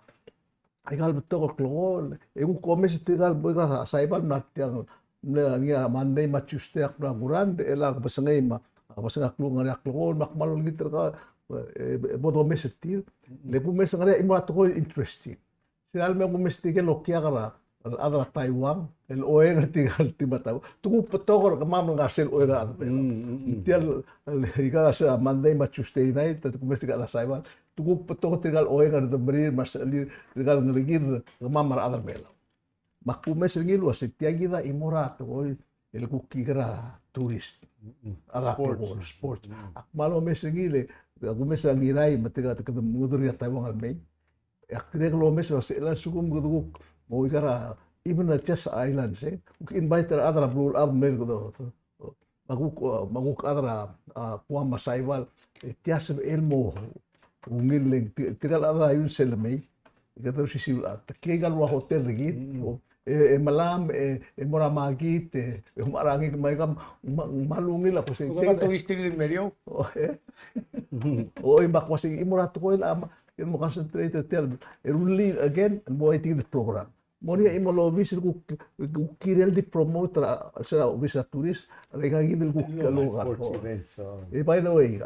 ay gal beto ko klol e un comes tigal boga saibal natyang ngia Monday ma Tuesday ak na gurande ela ka basangay ma basanga klong ngari klol makmal giter ka bodo mesetir le gumes ngari imo to interesting sinal me gumes tigel lo kya kara ada Taiwan el oe tinggal tiba-tiba tunggu petokor kemana ngasih oe ada tial ikala sa Monday ma Tuesday night tapi mesti kala saiban tunggu petokor tinggal oe ada beri mas tinggal ngeligir kemana ada bela makume singil was tiagi da imorat oe el kukira turis ada sport akmalo mesingile aku mesangirai matiga te mudur ya Taiwan almei akire lo mes la sukum guduk mau ikara even the Chess Islands invite other blue up mel do maguk other kuam masaival tias elmo ungil tigal ada yun selmei ikato si sila takigal wa hotel lagi malam moramagi marangi may kam malungil ako sa Kung turistic din medio. o imbak ko sige imurato ko ila yung mo concentrate tell really again and mo iting the program mo niya imo lobby ko kirel di promote sa visa tourist rega gidel ko kalungan by the way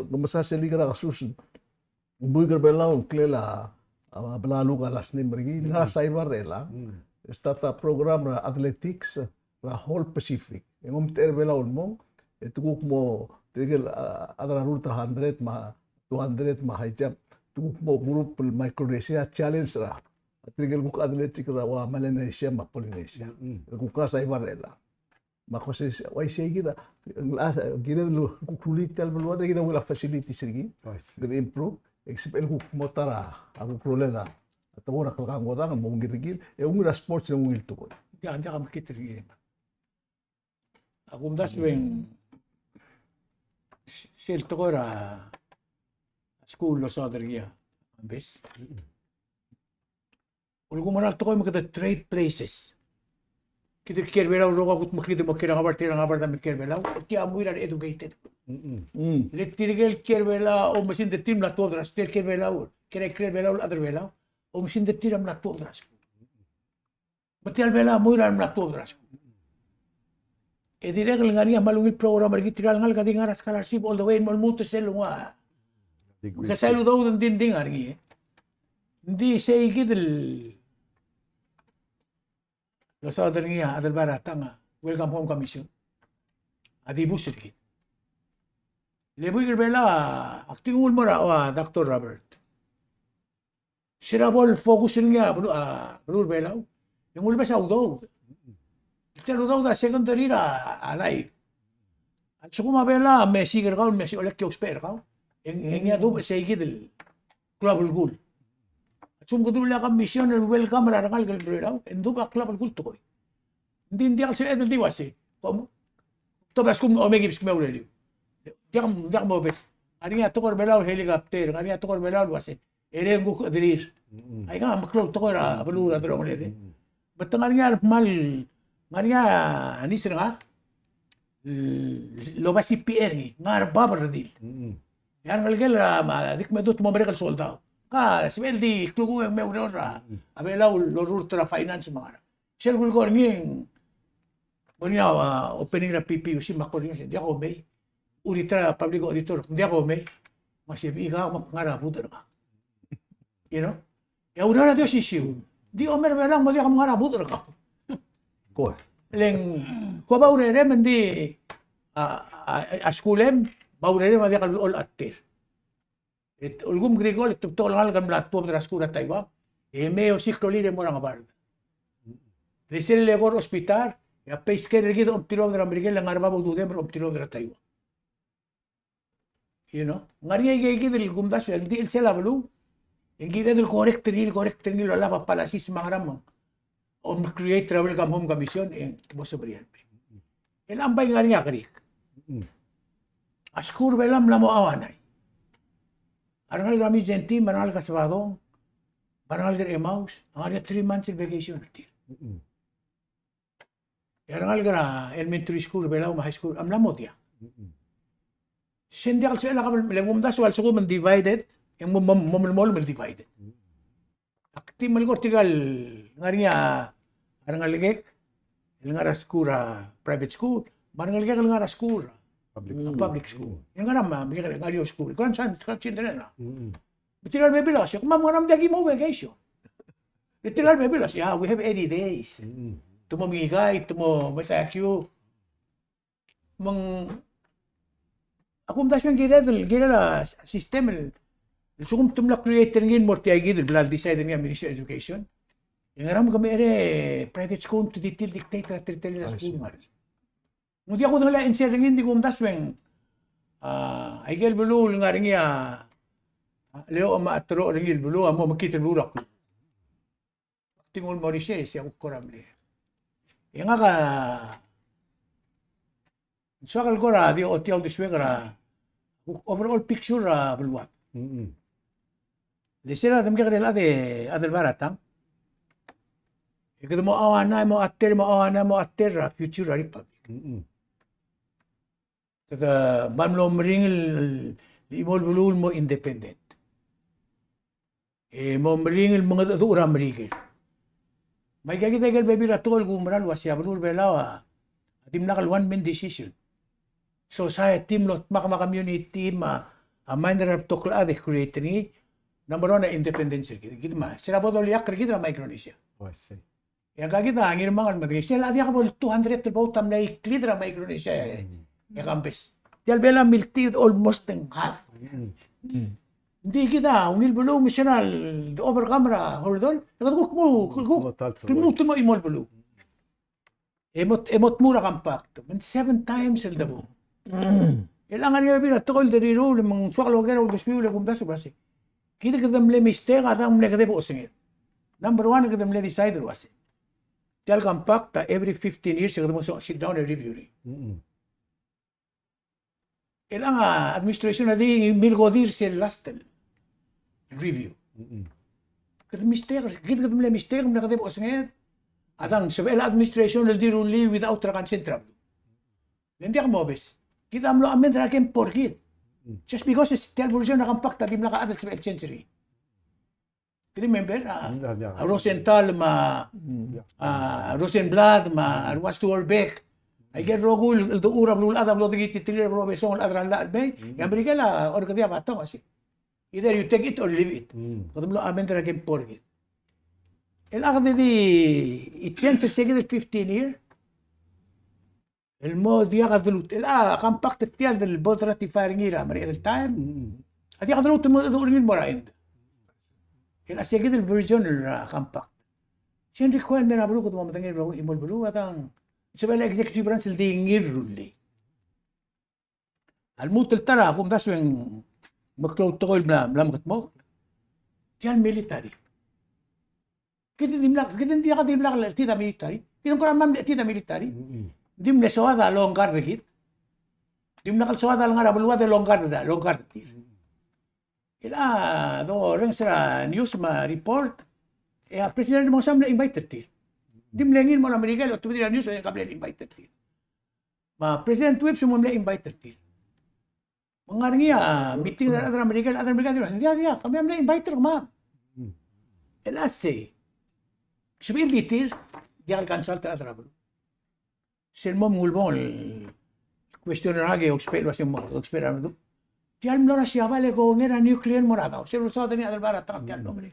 kumasa sili ka kasus buigar belaw klela belalu kalas ni mergi na cyber rela stata program na athletics la whole Pacific yung terbelaw mo itukok mo tigil adra ruta 100 ma 200 ma high jump tunggu mo grup Micronesia challenge ra tigil ko atletic ra wa Melanesia ma Polynesia ko ka sa ibarela makose wai sei kita gina lu kulit tal belua da gina wala facilities rigi gina improve except el motara aku problema atau ora ka ngoda ka mo ngirigil e ungra sports ng wilto ko Diyan ka makitrigi. Ako mdas weng silto ko ra school lo sa dergia. Ambes. Ulu kumaral to ko makita trade places. Kita kerbelaw ro ko makita mo kira ngabar tira ngabar da kerbelaw. Ti amuira educated. Electrical kerbelaw o mesin de team la todra stel kerbelaw. Kira kerbelaw other belaw. O mesin de tiram la todra. Mati albela muira la todra. E direk ngania malungil program lagi tiral ngal kading aras scholarship all the way mal mutu selwa. Kasi lu daw ng dinding argi. Hindi say gidel. Lo sa adal niya adal barata nga welcome home commission. Adi busir gid. Leboy gerbela aktingul mo ra Dr. Robert. Sirabol focus niya blur belaw. Yung ulba sa udaw. Pero daw da secondary ra alay. At sukuma bela may siger kaun may olek yung spare kaun. Yang niya do say gidel club goal. At sumgudul la kam mission and welcome ra ngal gelbelaw. Endo ka club goal to ko. Hindi ka sa edel diwasi. To bas kum omegibs kme uleli. Diak mo bes. Ani nga tokor belaw helicopter, ani nga tokor belaw wasi. Ere nguk diris. Ay nga maklog tokor balura dro ngolede. Batang nga mal nga ani sira nga lo basi PR ni nga babar dil. Yan ngalgel dik medot mo berekal soldado. Ka sibeldi klugo me urora. Abelaw lorur tra finance mga. Sel gulgor nging Bonya opening na PPUC makorin siya. Di ako may. Uritra public auditor. Di ako may. Masya ikaw makangara puta na. You know? Ya udah na tiyo sisiw. Di omer belang mo di kamu ngarabut ka. Ko. Leng ko ba urere mendi askulem ba urere ma di kal all atter. Et ulgum grigol tol ngal kan lat po dras kura taiwa. E meo siklo lire mo nga bar. Lesel legor hospital ya pesquer gido optiro dra Miguel lang arba bu de optiro dra taiwa. You know, ngari gigi del gumdas el di el sela blu. Ingida del correct ni lo lava para sis mangram. Om create travel kam home commission en mo sobrian. El ambay ngari ngari. Askur belam la mo awanay. Arangal kami genti manal kasbadong. Manal der emaus. Angari 3 months vacation. Arangal gara elementary school belam high school am la motia. Sendi al sela kam legumdas wal sugo man divided. Yang momol divided. Akti malgor tigal ngarinya arangaligek ngara skura private school, marangaligek ngara school public school. Yang ngara ma ngari school. Kan san children na. Bitigal bebilas, kung mamanam dagi mo vacation. Bitigal bebilas, yeah, we have 80 days. Tumamigay, masakyo. Ako mdas yung gira system sugum tumla creator ngin morti ay gid blood decide nga Ministry of Education. Yang aram kami ere private school to detail dictator tritel na school mar. Mudi ako nala insert ngin di kumdas wen ay gel bulu nga ringia leo ama atro ringil bulu amo makita burak. Tingol mo siya siya koramle. Yang nga sakal ko ra di hotel diswegara overall picture bulwat. Lisira tam kaya ade adel baratang. Ikado mo awana mo atter future republic. Kaya mamlo mringil imol bulul mo independent. Mo mringil mga dura mringil. May kaya kita baby ratol gumral wasya bulul belawa. Tim nakal one man decision. So saya tim lot maka community a minor of tokla de create ni number 1 na independence gitu mah sila bodol yak gitu na Micronesia. Oh, I see. Ya gagit na ngir mangan madri sila dia ka bol 200 about tam na klidra Micronesia ya campus. Dial bela milti almost in half. Hindi kita unil bulu missional over camera hordol. Nagkuk mo mo imol bulu. Emot mura compact. 7 times el dabo. Kailangan niya bila tokol dari rule mang swak loger o dispute kum dasu basi. Kita kadamle mistake atang mle kade po singit. Number 1 kadamle decide wasi. Tel compact every 15 years kadamo sit down and review. Kailangan administration na di milgodir si last review. Kada mistake kita kadamle mistake mle kade po singit. Atang sabela administration na di rule without consent trap. Hindi ka mobis. Kita amlo amen rakem porkit. Just because it's television na compacta di mlaka adult 12th century. Remember Rosenthal Rosenblatt Stuarbeck. Ay get rogul do urab lul adam lo digi titrir profession adran la bay. Ya Amerika la or kaya bato kasi. Either you take it or leave it. Kadamlo amen rakem porkit. El agad di it changes the 15 year. المود ياخذ كمباكت تيال البودرة فارنيرا مريض التايم هذه ياخذ دورين مراين الأشياء كده الفيرجن الكمباكت شن ريكوين من أبلو كده ما متنجر بقول يمول بلو هذا شبه الإكزيكتيف برانس اللي ينجروا اللي الموت الترى قوم ده سوين مكلو تقول بلا مكتمو تيال ميليتاري كده دي ملاك كده دي قاعد يملاك تيدا ميليتاري كده كلام ما تيدا ميليتاري dim le soada longar dikit. Dim nakal soada langar abulwa de longar dikit. Ila do orang sera news ma report president mo samle invited ti. Dim lengin mo na Amerika lo tu news ay kable invited ti. Ma president web sumo mle invited ti. Mangarngia meeting na Amerika dia kami mle invited ma. Ila say sibil ditir dia consult at travel. Selmo mulbon questionnaire o esperando. Tial mlo na siya vale ko ngera nuclear morado. Selo sa tani adal barata tial nombre.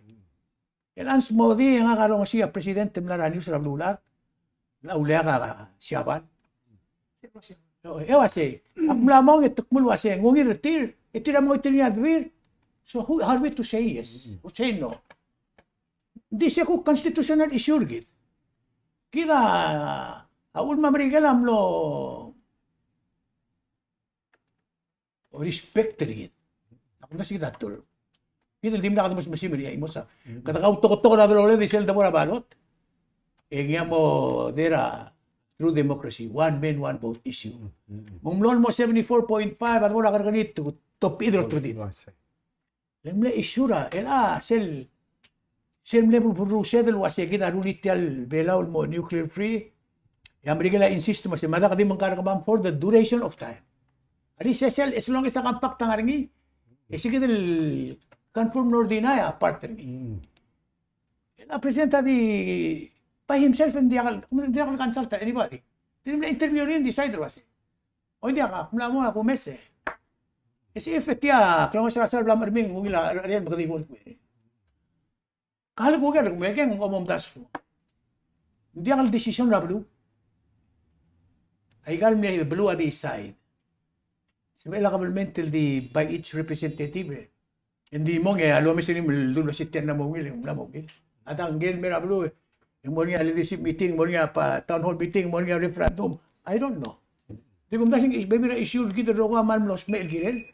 Elans mo di nga karong siya presidente mlaranyo sa lulat. Naulya ka siyaban. So, wase. Ang lamang itukmul wase ngungi retir. Itira mo itiriya dwir. So who are we to say yes? O say no? Hindi siya ko constitutional issue git. Kita aul mamrigalam lo respect git. Ako na sige datul. Kita dim na mas masimili ay mo sa. Kata ka utok na dolo di sel damo na balot. Egya mo dera true democracy, one man, one vote issue. Mumlon mo 74.5 at mo na ganito top either to dit. Lemle isura sel level producer del wase gina rulitial belaw mo nuclear free. Amerika insist mo si mada kadi mangkaragam for the duration of time. Adi sel as long as akampakt tangarngi. Sige del confirm nor deny partner. Presenta di by himself hindi ako consult anybody. Hindi interview rin decider wase. O hindi ako mo ako messe. Kasi efektiya, kalau saya rasa dalam arming mungila riyan magkadigon ko. Kahit ko kaya kumekeng umom tasfo. Hindi ang desisyon na blue. Ay may blue at the side. Sa may governmental di by each representative. Hindi mo nga alam mo sinim lulo sityan na mungil na mungil. At ang gel may blue. Yung mo nga leadership meeting, mo nga pa town hall meeting, mo nga referendum. I don't know. Di ko masing maybe na issue kita ro ka man los mail girel.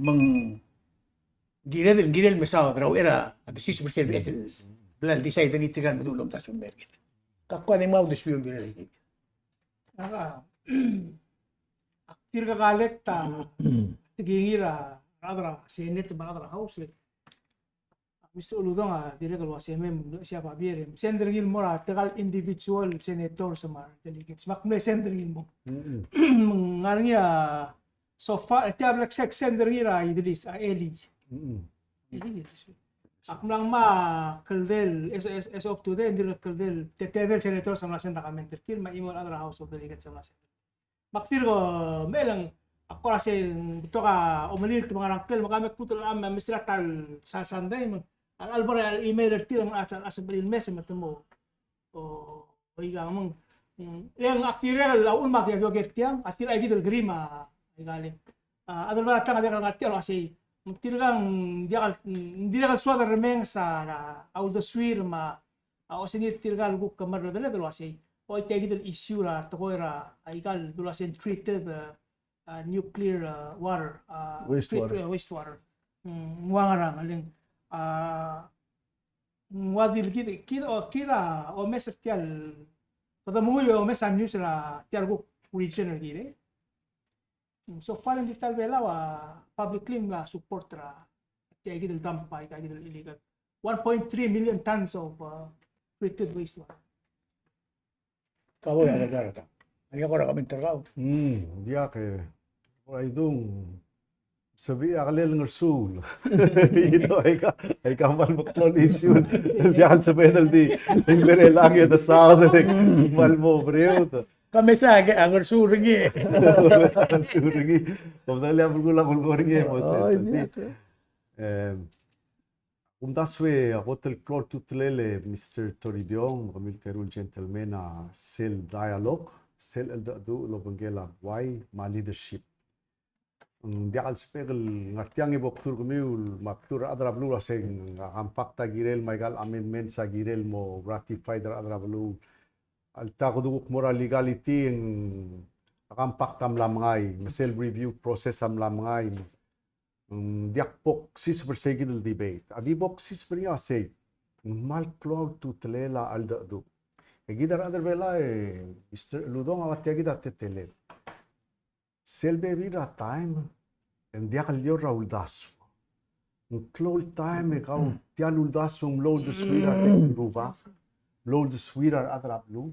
Mang girel masaw raw era at 6% SL blal decide ni tigan madulom ta sa merket. Kakwa ni mau dispute girel. Aktir ka kalit tigingira radra senate radra house Mr. Uludong dire kalwa semem siya pa bierem sender gil mora tegal individual senator sa mar delegates makme sender gil mo ngarnya so far tablet sex sender gira idlis Eli akmlang ma keldel as of today dire keldel tetel senator sa nasen document kil ma imol other house of delegates sa nasen maktir ko melang ako kasi ito ka umalit mga rangkel makamit putol Mr. Tal sa Sunday ang albora email tira ang atal asa balil message matemo o igang mong yang aktirel laun magya yoget tiang atir ay gidel grima igali adal bara tanga dekal ngatial kasi tiragang dia suada remeng sa au the swir ma o sinit tiragal guk kamar dele delo asi o ite gidel issue ra tokoira igal dolo sen treated nuclear water wastewater muangarang aling wadir kira o mesir tial pada muyo o mesan news la tial go regional gire so far in detail bela public claim la support ra tial gidel dampa ka gidel illegal 1.3 million tons of treated wastewater Kawo ya garata. Ani ko ra komentar raw. Dia ke ay dung sabi akalel ngersul. Ay kamal baklon issue. Diyan sa pedal di. Ingere lang ya sa sa mal mo breo to. Kami sa ang surgi. Sa surgi. Pagdali ang bulgula ringe mo sa. Daswe hotel clor tutlele Mr. Toribio, militerul gentleman sel dialogue, sel du lobangela why ma leadership. Di al spegel ngartiang iboktur kumiul maktur adra blue sing ampakta girel maigal amendment sa girel mo ratify der adra blue alta kuduk moral legality ang akampakta mlamngay masel review process am lamngay diakpok sis bersegidel debate adibok sis beria say mal cloud to tlela alda du egidar adra bela Mr. Ludong awat yagida tetele selbe vida time and diakal yo raul das close time ikaw tialul das load the sweeter ruba load the sweeter atrap lu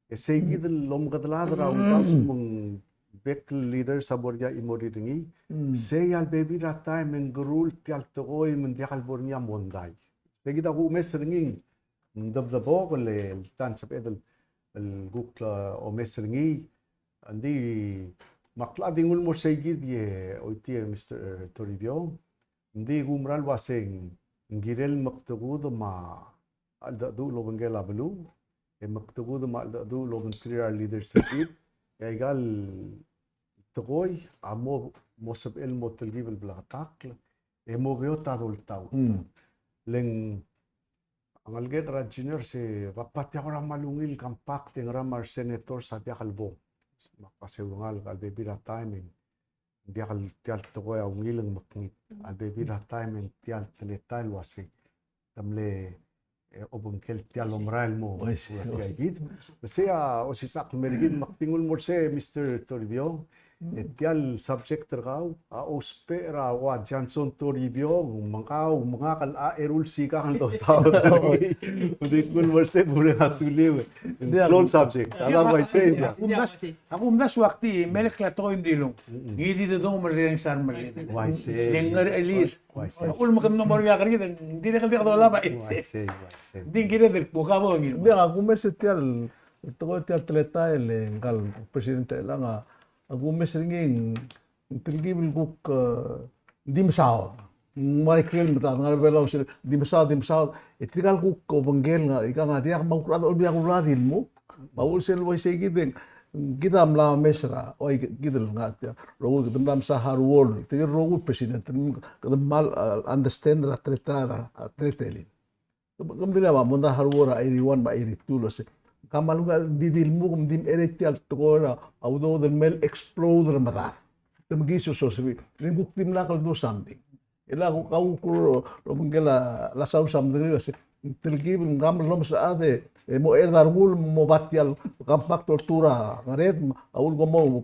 esegid lom gadla raul das mong back leader sa borja imoriringi seyal baby that time and grul tial toy men diakal bornya monday egid ako mesringing dabdabo kole tan sa pedal gukla o mesringi andi maklading ulmo segid ye oitie Mr. Toribio hindi gumral waseng Ngirel magtugudo ma alda du lo bengela belu. Magtugudo ma alda du lo bentria leadership. Egal tukoy amo mosab el motelgib el blagatak. Emo geo tadol tau. Leng ang alget ra junior se papatya ko malungil kampak ting ramar senator sa dia kalbo. Makasewungal albebira timing. Dia kal tial tukoy ang ngilang makngit. Albebira timing tial teletal wasi. Tamle obungkel tial omrael mo. Gid. Masaya o si sak merigin makpingul mo se Mr. Toribio. Tial subject terkau ospera wa Johnson Toribio mangkau mangakal erul sika kan to sa udik kul morse bure hasuliw clone subject alam mo say Ako mdas wakti melek la to hindi long. Ngidi to dong mereng sar mereng. why say Lengar elir. why say Ako makam no morga kargi hindi na kaldi ka ba. why say Din kire del buka mo ngil. Hindi ako mes tial tukoy tial teleta el ngal presidente lang ako mes ringing tilgibil kuk di masaw. Mari krel mata ngal belaw sila di masaw itikal kuk ko banggel nga ika nga dia makurad ol biya kuradin mo. Baul sel way say gideng kita mla mesra oy gidel nga tiya rogo gidam sa harwol tigir rogo president kadam mal understand la tretara tretelin. Kemudian apa? Munda harwora 81 ba 82 lo se. Kamalunga didil mo kum dim eretial tokora audo del mel exploder mata. Temigiso so se. Rimuk tim la do something. Ila ko ko ro mengela la sau something se. Tilgi ngam lom sa ade mo dargul mo batial kampak tortura ngaret aul gomo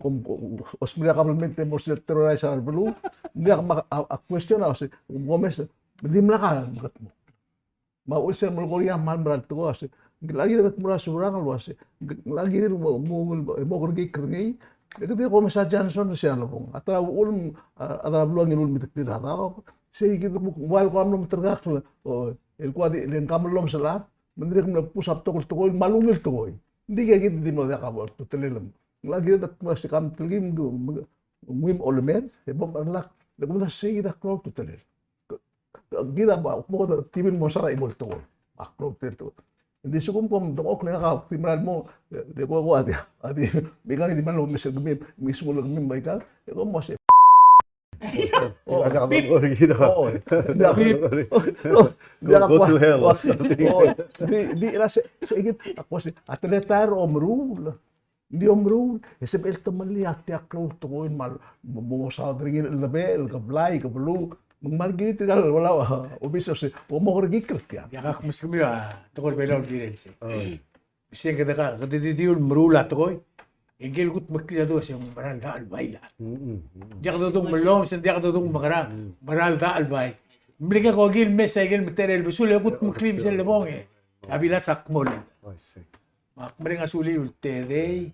osmira kabelmente mo se terrorizer belu. Dia a question se. Gomes dim la ka mo. Mau usah melkoria mal berat tu as. Lagi dah murah surang lu as. Lagi ni mau kerja kerja. Itu dia kalau misal Johnson siapa pun. Atau ulum ada beluang ulum mitik tidak tahu. Saya gitu mual kau belum tergak lah. Oh, kuat yang kamu belum selat. Menteri kamu pusat tokol malungil tokol. Dia gitu di mana kamu tu terlelem. Lagi dah masih kamu tergim tu. Muim olemen. Sebab berlak. Lepas saya kita keluar tu terlelem. Kita mau timin mo sara imol to aklo perto hindi sukum kom dok na ka timral mo de ko adi bilang di man lo mesel gumi mismo lo gumi baikal ko mo se ada kabar gitu go to hell or something di rasa segit ako si atletar omrul di omrul esep el tamali ati aklo to ko mal mo sa dringin el label kablay kablu Magmargini tinggal wala obiso si mo kerja kerja. Ya kak muslim ya tokol belaw girel si. Bisi kada ka kada diul merula tokoy. Ingil gut makila do si maral da albay la. Diak do dong melom sen diak do dong magara maral da albay. Mlika ko gil mes gil material bisul gut maklim sel lebong eh. Abila sakmol. Makmring asuli ultede.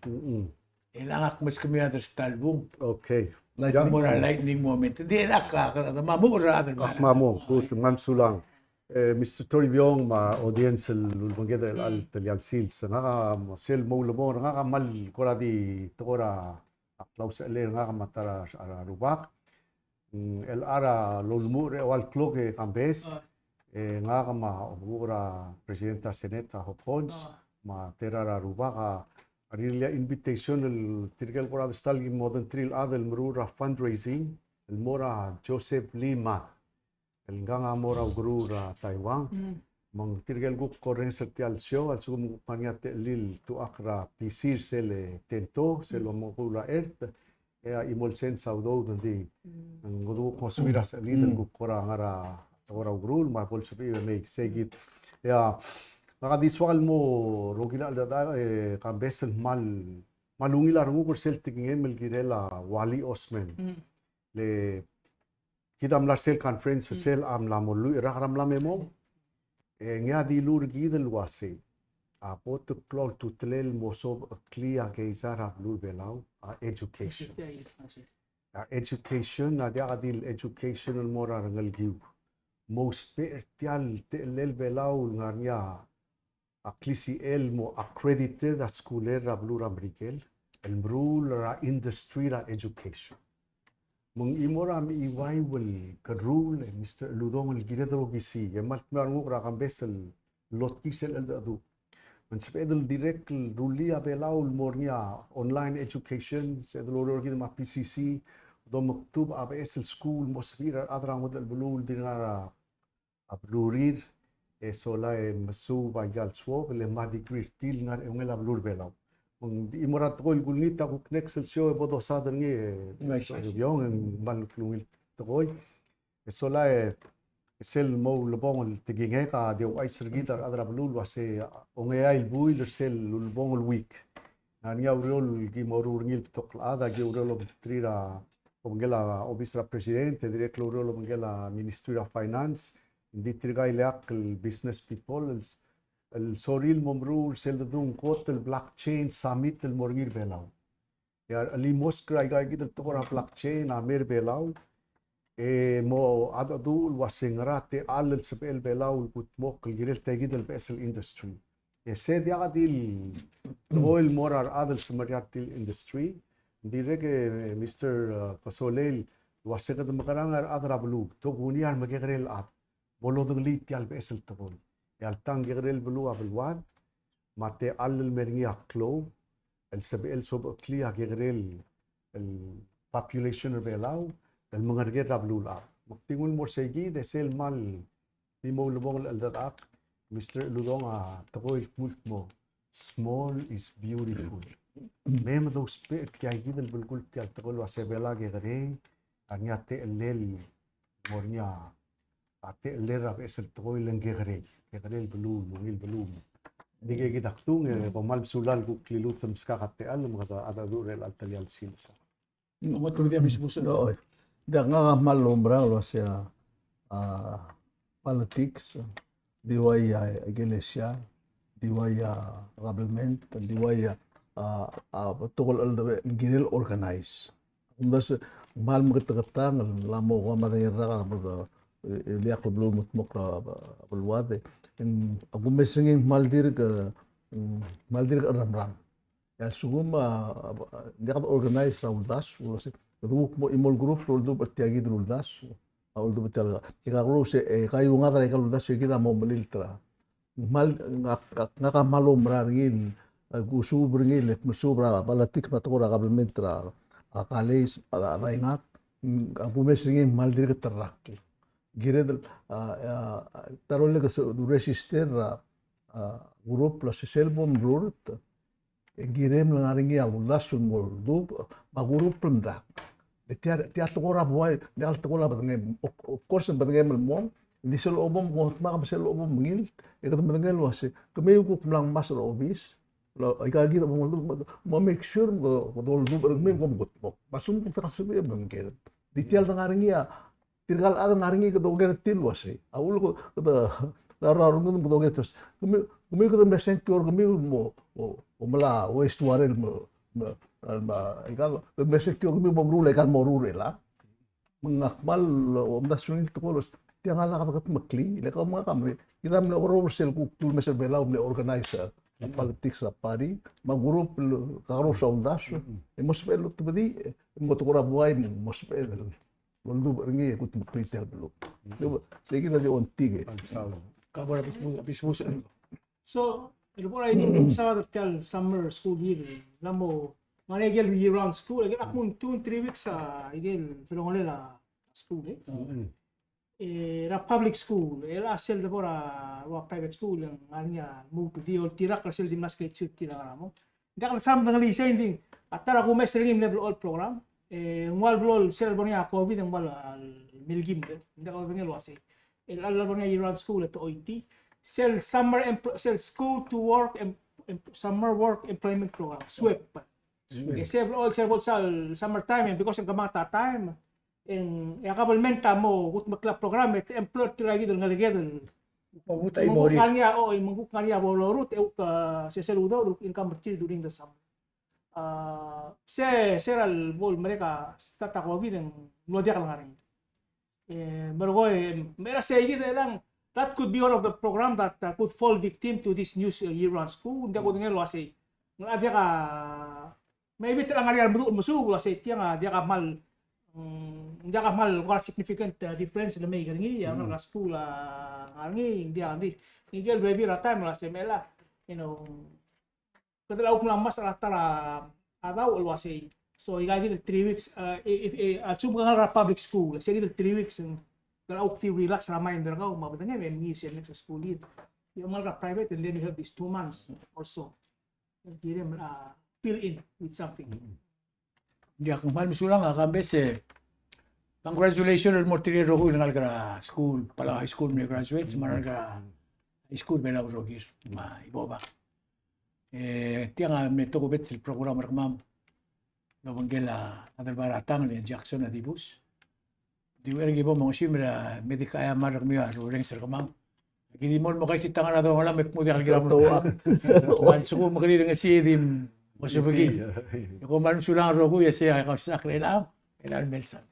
Ilangak muslim ya der stalbung. Okay. Lightning moment. Hindi mamura Mamo, gut, man sulang. Mr. Toribio, ma audience lulbangeda al talial sils. Nga sel mo lumo nga mal kora di tokora aklaus ele nga matara rubak. El ara lulmure wal clock kambes. Nga ma obura presidenta seneta hopons ma terara rubaka. Arilia invitation el tirgal por adestal modern trill adel mrura fundraising el mora Joseph Lima el ganga mora grura Taiwan mang tirgal gu corren sertial show al sum paniate lil tu akra pisir sele tento selo mokula earth ya imolsen saudo donde ngodu consumira leader gu kora ngara ora grul ma bolsebi make segit ya nakadiswal mo rogila da kabesel malungila rungu kursel tingin melgirela wali osman le kita amlar sel conference sel am la molu ram la memo nga di lur gidel wase a pot cloud to tlel moso clear ke izara blue belau education education na dia adil educational moral ngal giu most pertial tlel belau ngarnya Aklisi elmo accredited a schooler blura Mrigel, el mrul ra industry ra education. mong imora mi iwaiwal ka rule Mr. Ludong al giredro gisi yamat marungu ra kan besel lot kisel al adu man spedel direct rulia belaul mornia online education sedel order gid ma PCC do maktub absl school mosfira adra model bulul dinara ablurir sola masu bagal swo le ma degree til ngar ngela blur belau mong imorat ko gulnita ko nexel show bodo sadar ngi yung mal klungil toy sola sel mo lobong tiginge ka de ay sergitar adra blul wase onge ay buil sel lobong week nan ya urol gi morur ngil tok ada gi urol trira ngela obisra presidente direct urol ngela ministry of finance hindi trigay lak business people el soril momrul sel dung kot el blockchain summit el morgir belau ya limos kray gay gid to ra blockchain amer belau mo adadul wasingrate al el belau put mok el girel tegid el besel industry sed ya gadil oil morar adal smariatil industry direk Mr. Pasolel wasegad makarangar adrablu to gunian magigrel at bolodong lit yal besel tabol yal tang gigrel blu abelwad mate al merni aklo el sabel sob clear gigrel el population belau el mangarger rablu la muktingul morsegi de sel mal di mo lubong al dadak Mr. Ludong takoy kult mo small is beautiful mem do spirit kaya gidel bulgul tial takol wasebela gegre anyate lel mornya ate lera besel takoy lang gegre el blu lungil blu dige gidaktung pamal sulal ku klilutam skakate al mga ada durel al talial silsa Umatul dia mismo sa No, da nga malumbrang lo siya politics, diwaya iglesia, diwaya government, diwaya tukol al giril organize. Kundas mal magtatang lamo ko matayra ka liak belum mutmok belwade. Aku mesingin maldir ka ramram. Ya suguma dia organize rauldas ulas grup mo imol grup roldo bertiagi roldas roldo betal kita kalau se kayu ngata kalau roldas kita mau meliltra mal ngaka malum rangin gusu bringil musu bra balatik matura kabelmentra akalis ada ingat aku mesingin mal dir terrak gired tarole ke resistir grup plus selbom rurt girem lang aringi agulas sumol du maguru pemda tiat ora boy dal tokola batngem of course batngem mom di sel obom ko ma sel obom ngil e kat batngel wase kami ko lang mas obis lo ikagi mo make sure ko dol du bergem ko gut pasum ko kasbe bangkel di tial tang aringi ya tirgal ada aringi ko doger til wase awul ko lararungun ko doger tos kami ko mesen kor kami mo mala waste warel ikaw mesen kor kami mo rule kan mo rule la mengakmal umdasunil tukolos tiang ala kapagat makli leka mga kami kita mle orosel ku tul mesel belaw mle organizer politics sa pari magrup karo sa umdas mos pelo tubadi mo to kora buhay mos pelo Waldo ringi kut makli tel belo sige na di ontige kabar bismo sa So, ito po ay sa tel summer school year. Namo, manegel year-round school. Again, ako 2-3 weeks sa again, tulungan nila school ra public school. Ela sel de pora private school ang anya move to the old tirak sel di mas kay chut tila mo. Hindi ka sam ng lisa hindi. Atara ko mes ringim level all program. Wal blol sel bonia COVID ang wala milgim. Hindi ka ngel wasi. El alla bonia year-round school at OIT. Sel school to work summer work employment program SWEP. Several summer time because ang kamata time en yakabelmenta mo gut makla program et employer tiragi dal ngaligedal pabutay mo rin kanya manguk kanya bolorut se seludo income during the summer. Seral bol mereka stata COVID ang ludia ka lang rin. Barugoy mera se igid lang. That could be one of the program that could fall victim to this new year-round school. Hindi ako ngelo kasi ngabya ka maybe talang ari musu kasi tiya nga dia ka mal hindi ka mal significant difference na may gangi ang mga school ngi hindi Nigel baby rata mo sa mela kadalaw ko lang mas ratara ataw alwasi so igagi 3 weeks at sub nga public school sige 3 weeks kadalaw ko relax reminder ka mabata nga may ngisi next school dito yung mga private and then you have these 2 months or so give them fill in with something. Hindi akong mahal misulang kambes congratulations mo tiriro ko ngal ka school pala high school may graduate maral ka high school bela rogis ma iboba tiang me to bet sil programa ramam no bangela adal baratang ni Jackson adibus di wer gibo mo simra medika ya marak mi aro reng sir kamam gini mo kay kita nga do wala met mo di algira mo wan suko magli nga si dim mo subagi ko man sulang ro ko yesi ay ka sa krela kailan melsan